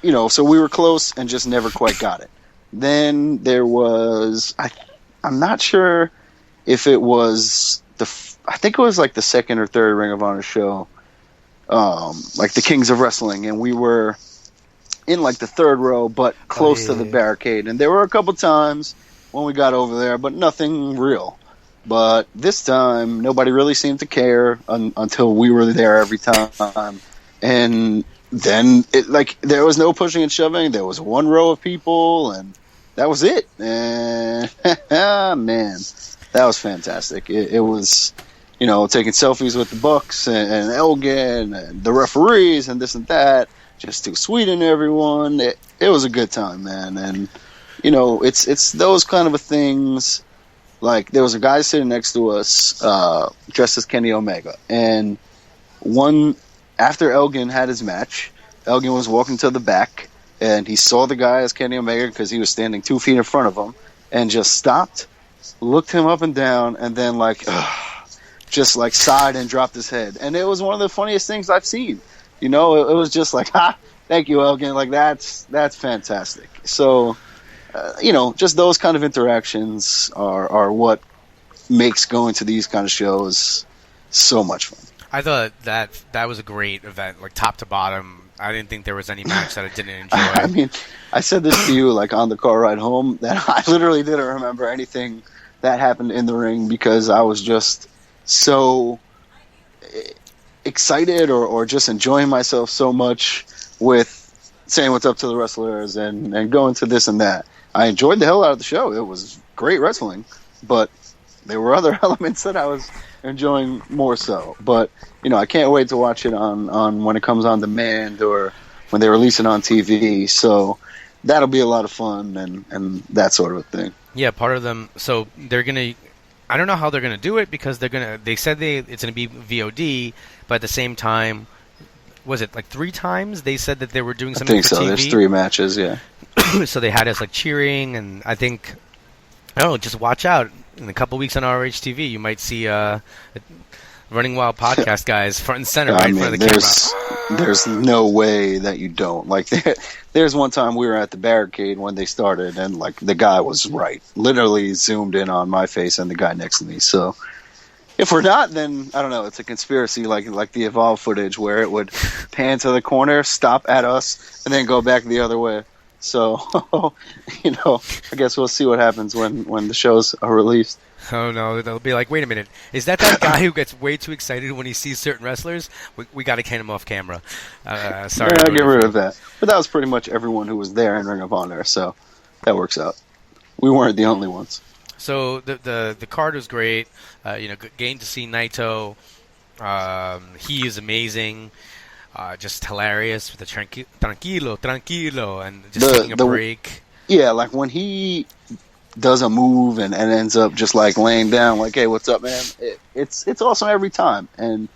so we were close and just never quite got it. Then there was, I'm not sure if it was I think it was like the second or third Ring of Honor show, like the Kings of Wrestling, and we were in like the third row, but close to the barricade. And there were a couple times when we got over there, but nothing real. But this time, nobody really seemed to care until we were there every time. And then, there was no pushing and shoving. There was one row of people, and that was it. And, man, that was fantastic. It was, taking selfies with the Bucks and Elgin and the referees and this and that, just to sweeten everyone. It was a good time, man. And, it's those kind of things. Like, there was a guy sitting next to us, dressed as Kenny Omega. And after Elgin had his match, Elgin was walking to the back, and he saw the guy as Kenny Omega because he was standing 2 feet in front of him, and just stopped, looked him up and down, and then, just, sighed and dropped his head. And it was one of the funniest things I've seen. It was just like, thank you, Elgin. That's fantastic. So... just those kind of interactions are what makes going to these kind of shows so much fun. I thought that was a great event, top to bottom. I didn't think there was any match that I didn't enjoy. I mean, I said this to you on the car ride home, that I literally didn't remember anything that happened in the ring because I was just so excited or just enjoying myself so much with saying what's up to the wrestlers and going to this and that. I enjoyed the hell out of the show. It was great wrestling, but there were other elements that I was enjoying more so. But, I can't wait to watch it on when it comes on demand or when they release it on TV. So that'll be a lot of fun and that sort of a thing. Yeah, part of them. So they're going to, I don't know how they're going to do it because they said it's going to be VOD, but at the same time, was it 3 times they said that they were doing something for TV? I think so. There's 3 matches, yeah. So they had us cheering, and I think, just watch out. In a couple weeks on ROH TV, you might see Running Wild podcast guys front and center in front of the camera. There's no way that you don't. There's one time we were at the barricade when they started, and the guy was right. Literally zoomed in on my face and the guy next to me. So if we're not, then I don't know. It's a conspiracy, like the Evolve footage where it would pan to the corner, stop at us, and then go back the other way. So, I guess we'll see what happens when the shows are released. Oh, no, they'll be like, wait a minute. Is that guy who gets way too excited when he sees certain wrestlers? We got to get him off camera. Sorry. Yeah, get rid of that. But that was pretty much everyone who was there in Ring of Honor, so that works out. We weren't the only ones. So the card was great. Getting to see Naito. He is amazing. Just hilarious with the tranquilo, and just taking a break. Yeah, when he does a move and ends up just laying down, hey, what's up, man? It's awesome every time. And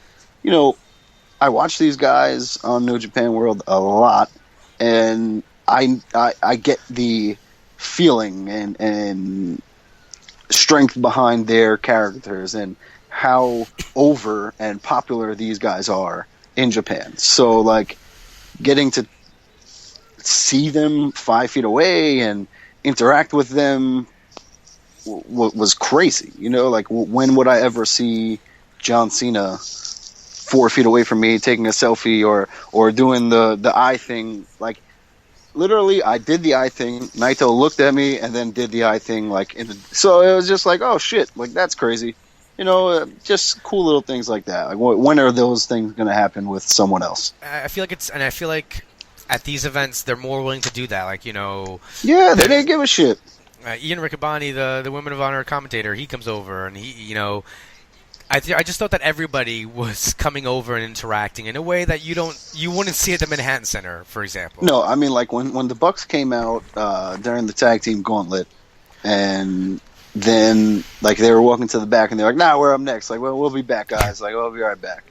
I watch these guys on New Japan World a lot, and I get the feeling and strength behind their characters and how over and popular these guys are in Japan. So getting to see them 5 feet away and interact with them was crazy. When would I ever see John Cena 4 feet away from me taking a selfie or doing the eye thing? Literally, I did the eye thing. Naito looked at me and then did the eye thing. So it was just oh shit, that's crazy. Just cool little things like that. When are those things going to happen with someone else? I feel like at these events they're more willing to do that. Yeah, they didn't give a shit. Ian Riccaboni, the Women of Honor commentator, he comes over and he, I just thought that everybody was coming over and interacting in a way that you wouldn't see at the Manhattan Center, for example. No, I mean when the Bucks came out during the tag team gauntlet, and then they were walking to the back and they're nah, we're up next. We'll be back, guys. We'll be right back.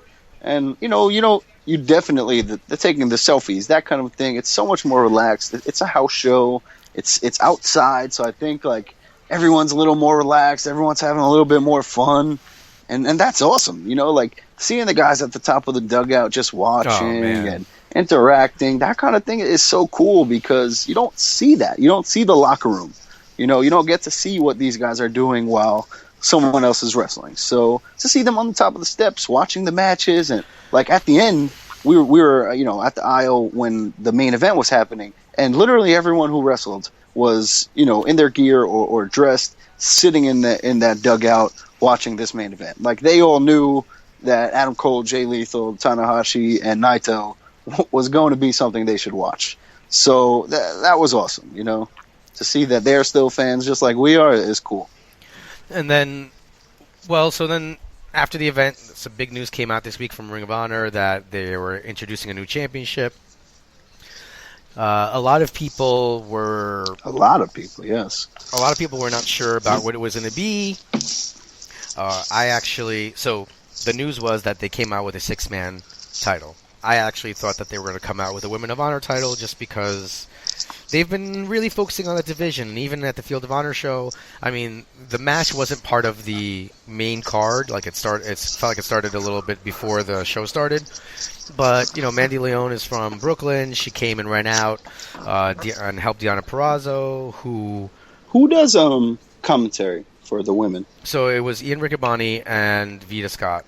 And you definitely the taking the selfies, that kind of thing. It's so much more relaxed. It's a house show. It's outside, so I think everyone's a little more relaxed. Everyone's having a little bit more fun, and that's awesome. Seeing the guys at the top of the dugout just watching and interacting, that kind of thing is so cool because you don't see that. You don't see the locker room. You don't get to see what these guys are doing while someone else is wrestling. So to see them on the top of the steps, watching the matches, and at the end, we were at the aisle when the main event was happening, and literally everyone who wrestled was, in their gear or dressed, sitting in that dugout watching this main event. Like, they all knew that Adam Cole, Jay Lethal, Tanahashi, and Naito was going to be something they should watch. So that was awesome, to see that they're still fans just like we are is cool. And then, after the event, some big news came out this week from Ring of Honor that they were introducing a new championship. A lot of people, yes. A lot of people were not sure about what it was going to be. So the news was that they came out with a six-man title. I actually thought that they were going to come out with a Women of Honor title just because they've been really focusing on that division. And even at the Field of Honor show, I mean, the match wasn't part of the main card. Like, it felt like it started a little bit before the show started. But, Mandy Leon is from Brooklyn. She came and ran out and helped Deonna Purrazzo, Who does commentary for the women? So it was Ian Riccaboni and Vita Scott.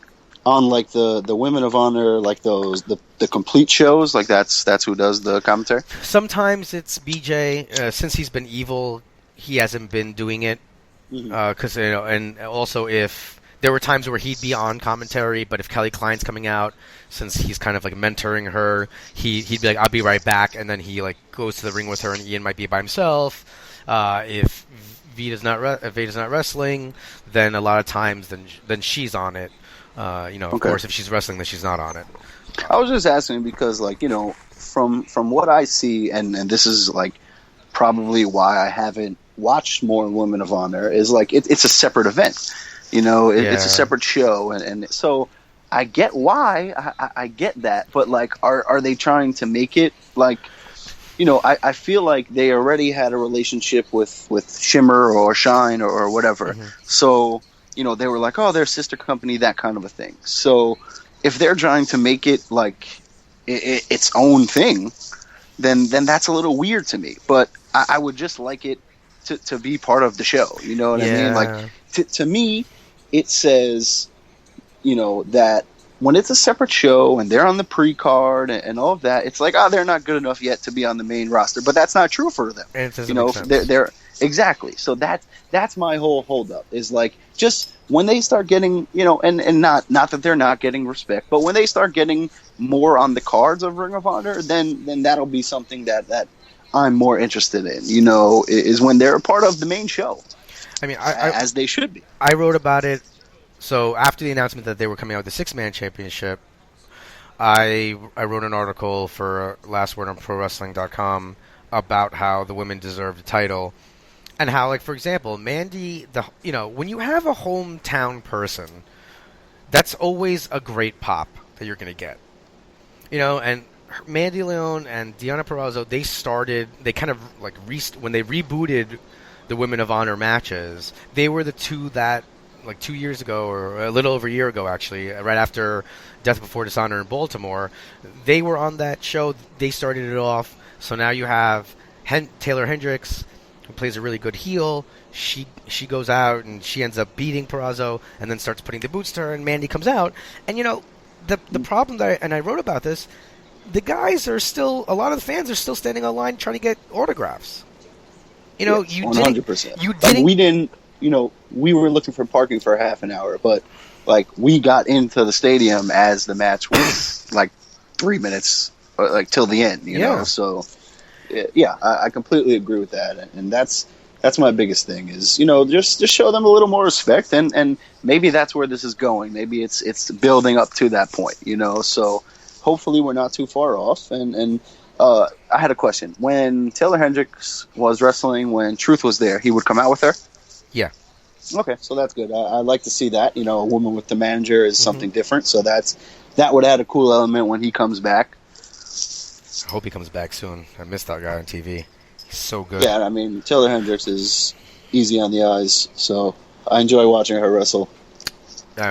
On, like, the Women of Honor, like those, the complete shows, like that's who does the commentary? Sometimes it's BJ. Since he's been evil, he hasn't been doing it. Because, and also if there were times where he'd be on commentary, but if Kelly Klein's coming out, since he's kind of like mentoring her, he'd be like, I'll be right back, and then he like goes to the ring with her, and Ian might be by himself. If Vita's not wrestling, then a lot of times then she's on it. Of course, if she's wrestling, then she's not on it. I was just asking because, like, from what I see, and this is like probably why I haven't watched more Women of Honor, is like it's a separate event. It's a separate show, and so I get why I get that, but like, are they trying to make it like? I feel like they already had a relationship with Shimmer or Shine or whatever. So, they were like, oh, they're sister company, that kind of a thing. So if they're trying to make it like its own thing, then that's a little weird to me. But I would just like it to be part of the show. You know what I mean? Like, to me, it says, that when it's a separate show and they're on the pre-card and all of that, it's like, they're not good enough yet to be on the main roster. But that's not true for them. And it doesn't make sense. They're exactly. So that's my whole holdup, is like, just when they start getting, and not that they're not getting respect, but when they start getting more on the cards of Ring of Honor, then that'll be something that I'm more interested in, is when they're a part of the main show. I mean, as they should be. I wrote about it. So after the announcement that they were coming out with the six-man championship, I wrote an article for Last Word on ProWrestling.com about how the women deserved the title, and how, like, for example, Mandy, when you have a hometown person, that's always a great pop that you're going to get. And Mandy Leon and Deonna Purrazzo, they kind of like when they rebooted the Women of Honor matches, they were the two that, like 2 years ago, or a little over a year ago actually, right after Death Before Dishonor in Baltimore, they were on that show. They started it off. So now you have Taylor Hendricks, who plays a really good heel. She goes out and she ends up beating Purrazzo and then starts putting the boots to her, and Mandy comes out. And the problem and I wrote about this, the guys are still, a lot of the fans are still standing online trying to get autographs. You 100%. You didn't. Like, we didn't. We were looking for parking for half an hour, but like, we got into the stadium as the match was like 3 minutes, like, till the end. You know, so yeah, I completely agree with that, and that's my biggest thing is, just show them a little more respect, and maybe that's where this is going. Maybe it's building up to that point. So hopefully we're not too far off. And I had a question. When Taylor Hendricks was wrestling, when Truth was there, he would come out with her? Yeah. Okay, so that's good. I like to see that. A woman with the manager is something different, so that would add a cool element when he comes back. I hope he comes back soon. I missed that guy on TV. He's so good. Yeah, I mean, Taylor Hendricks is easy on the eyes, so I enjoy watching her wrestle.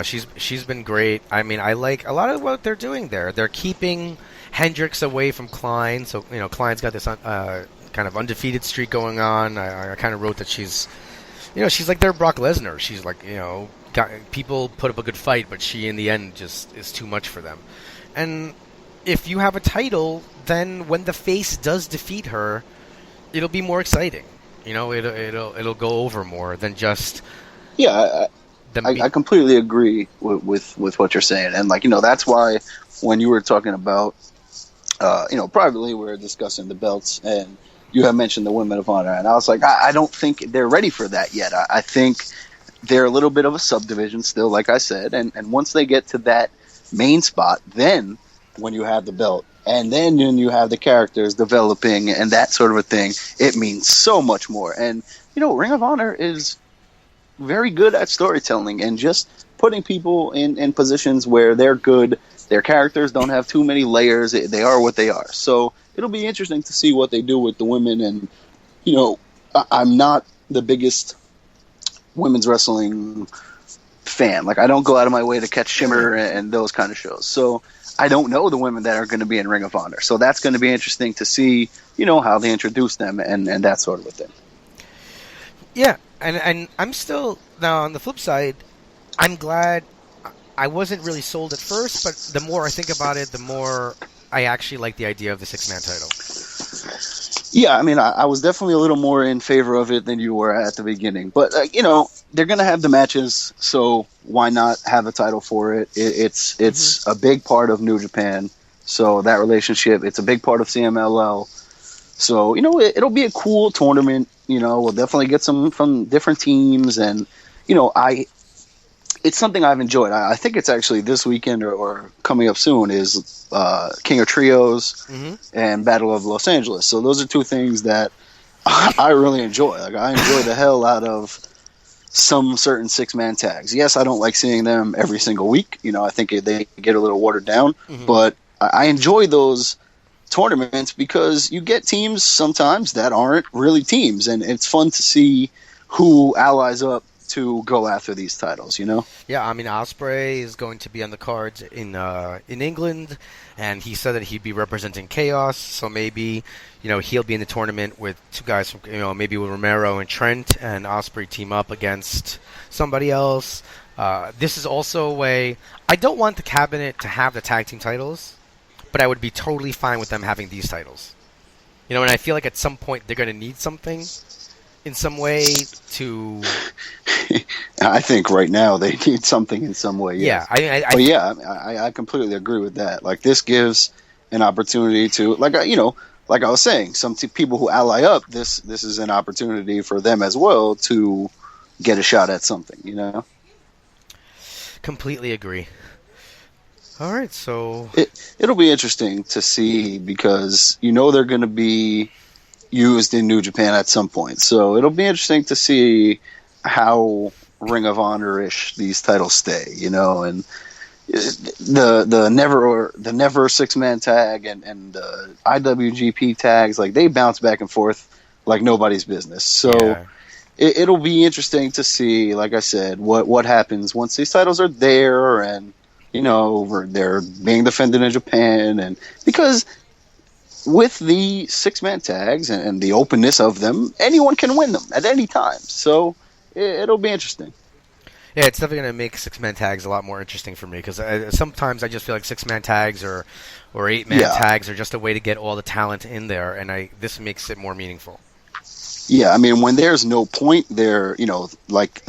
She's been great. I mean, I like a lot of what they're doing there. They're keeping Hendricks away from Klein, so Klein's got this kind of undefeated streak going on. I kind of wrote that she's like their Brock Lesnar. She's like, people put up a good fight, but she in the end just is too much for them. And if you have a title, then when the face does defeat her, it'll be more exciting. You know, it'll go over more than just Yeah, I completely agree with what you're saying, and like that's why when you were talking about privately we were discussing the belts, and you have mentioned the Women of Honor, and I was like, I don't think they're ready for that yet. I think they're a little bit of a subdivision still, like I said, and once they get to that main spot, then when you have the belt, and then when you have the characters developing and that sort of a thing, it means so much more. And Ring of Honor is very good at storytelling and just putting people in positions where they're good. Their characters don't have too many layers. They are what they are. So it'll be interesting to see what they do with the women. And, I'm not the biggest women's wrestling fan. Like, I don't go out of my way to catch Shimmer and those kind of shows. So I don't know the women that are going to be in Ring of Honor. So that's going to be interesting to see, how they introduce them and that sort of a thing. Yeah, and I'm still, now on the flip side, I'm glad. I wasn't really sold at first, but the more I think about it, the more I actually like the idea of the six-man title. Yeah, I mean, I was definitely a little more in favor of it than you were at the beginning. But, they're going to have the matches, so why not have a title for it? It's a big part of New Japan, so that relationship, it's a big part of CMLL. So, it'll be a cool tournament. We'll definitely get some from different teams, and, it's something I've enjoyed. I think it's actually this weekend or coming up soon is King of Trios and Battle of Los Angeles. So those are two things that I really enjoy. Like, I enjoy the hell out of some certain six-man tags. Yes, I don't like seeing them every single week. I think they get a little watered down. But I enjoy those tournaments because you get teams sometimes that aren't really teams, and it's fun to see who allies up to go after these titles, Yeah, I mean, Ospreay is going to be on the cards in England, and he said that he'd be representing Chaos, so maybe, he'll be in the tournament with two guys from, maybe with Romero and Trent, and Ospreay team up against somebody else. This is also a way, I don't want the Cabinet to have the tag team titles, but I would be totally fine with them having these titles. And I feel like at some point they're going to need something in some way to... I think right now they need something in some way. Yes. Yeah, I completely agree with that. Like, this gives an opportunity to, like I was saying, some people who ally up. This is an opportunity for them as well to get a shot at something. Completely agree. All right, so it'll be interesting to see because they're going to be used in New Japan at some point. So it'll be interesting to see how Ring of Honor-ish these titles stay, and the never six-man tag and the IWGP tags, like, they bounce back and forth like nobody's business. So yeah. It'll be interesting to see, like I said, what happens once these titles are there and they're being defended in Japan, and because with the six-man tags and the openness of them, anyone can win them at any time. So it'll be interesting. Yeah, it's definitely going to make six-man tags a lot more interesting for me because sometimes I just feel like six-man tags or eight-man tags are just a way to get all the talent in there, and this makes it more meaningful. Yeah, I mean, when there's no point, they're, like,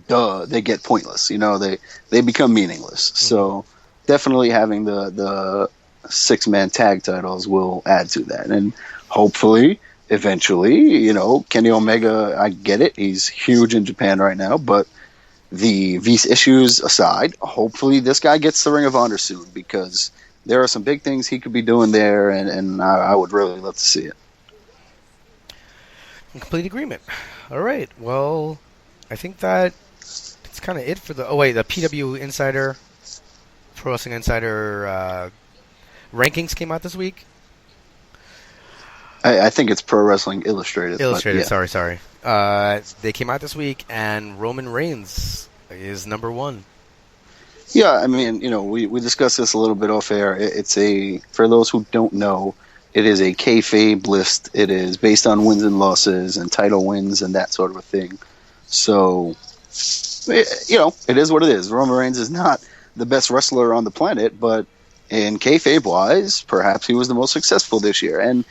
they get pointless. They become meaningless. Mm-hmm. So definitely having the six-man tag titles will add to that. And hopefully, eventually, Kenny Omega, I get it. He's huge in Japan right now. But these issues aside, hopefully this guy gets the Ring of Honor soon because there are some big things he could be doing there, and I would really love to see it. In complete agreement. All right. Well, I think that's kind of it for the PW Insider, Pro Wrestling Insider rankings came out this week. I think it's Pro Wrestling Illustrated. Sorry. They came out this week, and Roman Reigns is number one. Yeah, I mean, we discussed this a little bit off air. It's for those who don't know, it is a kayfabe list. It is based on wins and losses and title wins and that sort of a thing. So, it is what it is. Roman Reigns is not the best wrestler on the planet, but in kayfabe-wise, perhaps he was the most successful this year. And,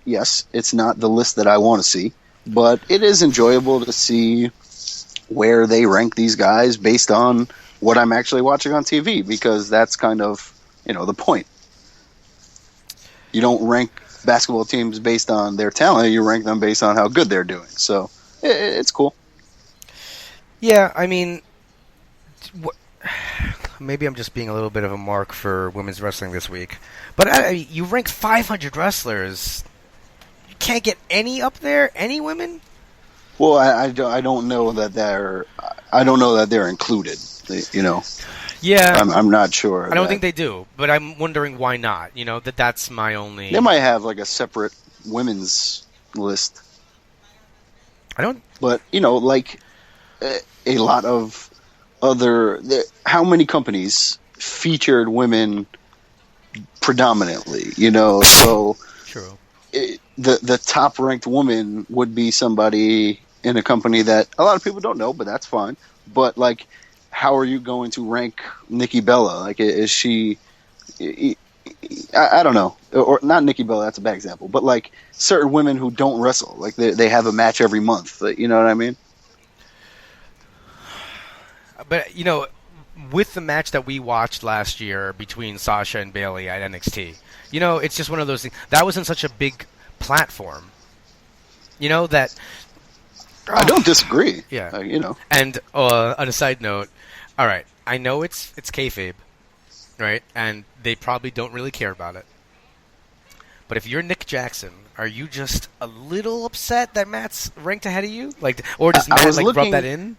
Yes, it's not the list that I want to see, but it is enjoyable to see where they rank these guys based on what I'm actually watching on TV, because that's kind of, the point. You don't rank basketball teams based on their talent, you rank them based on how good they're doing. So it's cool. Yeah, I mean, maybe I'm just being a little bit of a mark for women's wrestling this week, but you rank 500 wrestlers. You can't get any up there, any women? Well, I don't know that they're included. Yeah, I'm not sure. I don't think they do, but I'm wondering why not. That's my only. They might have like a separate women's list. I don't. But like a lot of other, how many companies featured women predominantly? So True. The top ranked woman would be somebody in a company that a lot of people don't know, but that's fine. But like, how are you going to rank Nikki Bella? Like, is she? I don't know, or not Nikki Bella. That's a bad example. But like certain women who don't wrestle, like they have a match every month. You know what I mean? But with the match that we watched last year between Sasha and Bayley at NXT, it's just one of those things that was in such a big platform. That. I don't disagree. Yeah. And on a side note, all right, I know it's kayfabe, right? And they probably don't really care about it. But if you're Nick Jackson, are you just a little upset that Matt's ranked ahead of you? Like, or does Matt rub that in?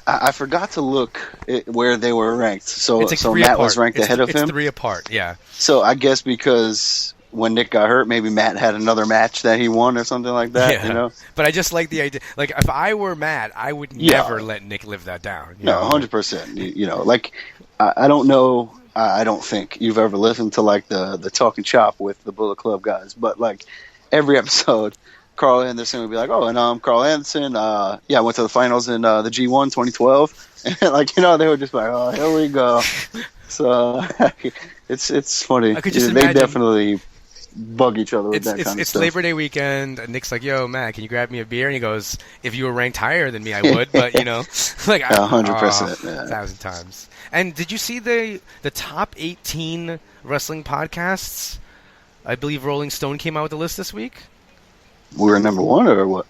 I forgot to look where they were ranked. So Matt apart. Was ranked ahead of him? It's 3 apart, yeah. So I guess because when Nick got hurt, maybe Matt had another match that he won or something like that, Yeah. But I just like the idea. Like, if I were Matt, I would never let Nick live that down. No, 100%. Like, I don't know. I don't think you've ever listened to, like, the Talking Chop with the Bullet Club guys. But, like, every episode, Carl Anderson would be like, oh, and Carl Anderson, I went to the finals in the G1 2012. And, like, they were just like, oh, here we go. So, it's funny. I could just they imagine. Definitely bug each other with that kind of stuff. It's Labor Day weekend, and Nick's like, yo, Matt, can you grab me a beer? And he goes, if you were ranked higher than me, I would, but, like, 100%. 1,000 times. And did you see the top 18 wrestling podcasts? I believe Rolling Stone came out with a list this week. We were number one, or what?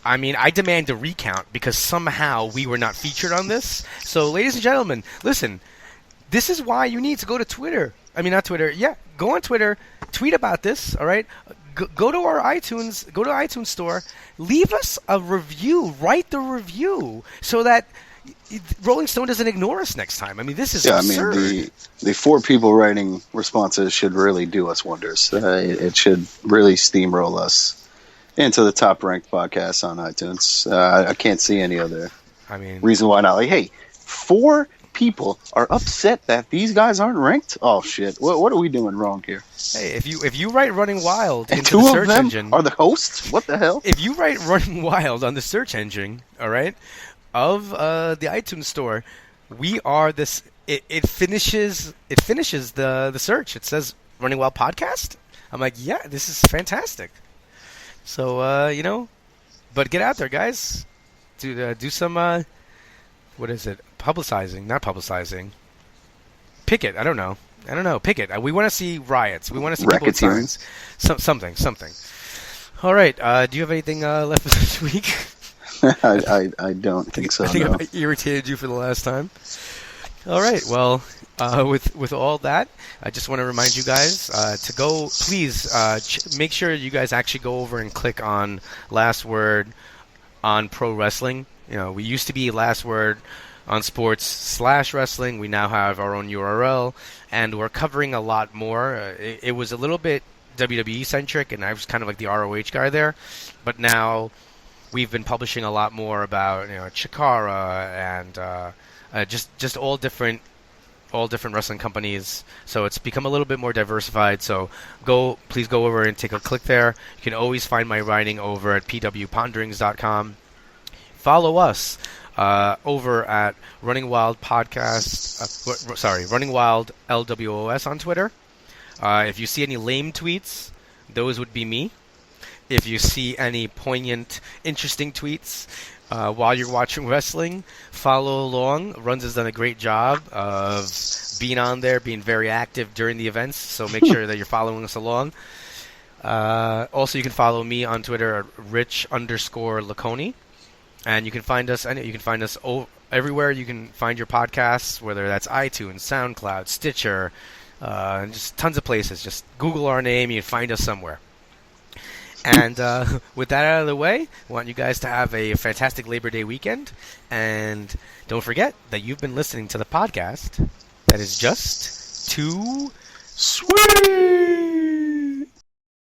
I mean, I demand a recount because somehow we were not featured on this. So, ladies and gentlemen, listen, this is why you need to go to Twitter. I mean, not Twitter. Yeah, go on Twitter, tweet about this, all right? Go to our iTunes, go to iTunes store, leave us a review, write the review so that Rolling Stone doesn't ignore us next time. I mean, this is absurd. I mean, the 4 people writing responses should really do us wonders. It should really steamroll us into the top-ranked podcast on iTunes. I can't see any other reason why not. Like, hey, 4 people are upset that these guys aren't ranked? Oh, shit. What are we doing wrong here? Hey, if you write Running Wild and into the search engine... 2 of them are the hosts? What the hell? If you write Running Wild on the search engine, all right, of the iTunes store, we are this... It finishes the search. It says Running Wild Podcast. I'm like, yeah, this is fantastic. So, but get out there, guys. Do some, what is it? Publicizing, not publicizing. Picket, I don't know. Picket. We want to see riots. We want to see people with signs. Something. All right. Do you have anything left for this week? I don't think so. I think I irritated you for the last time. All right. Well, with all that, I just want to remind you guys to go. Please make sure you guys actually go over and click on Last Word on Pro Wrestling. We used to be Last Word on sports/wrestling. We now have our own URL, and we're covering a lot more. It was a little bit WWE centric, and I was kind of like the ROH guy there, but now we've been publishing a lot more about Chikara and just all different wrestling companies. So it's become a little bit more diversified. So please go over and take a click there. You can always find my writing over at pwponderings.com. Follow us over at Running Wild Podcast. Running Wild LWOS on Twitter. If you see any lame tweets, those would be me. If you see any poignant, interesting tweets while you're watching wrestling, follow along. Runz has done a great job of being on there, being very active during the events, so make sure that you're following us along. Also, you can follow me on Twitter at rich_laconi, and you can find us everywhere you can find your podcasts, whether that's iTunes, SoundCloud, Stitcher, and just tons of places. Just Google our name, you can find us somewhere. And with that out of the way, I want you guys to have a fantastic Labor Day weekend. And don't forget that you've been listening to the podcast that is just too sweet.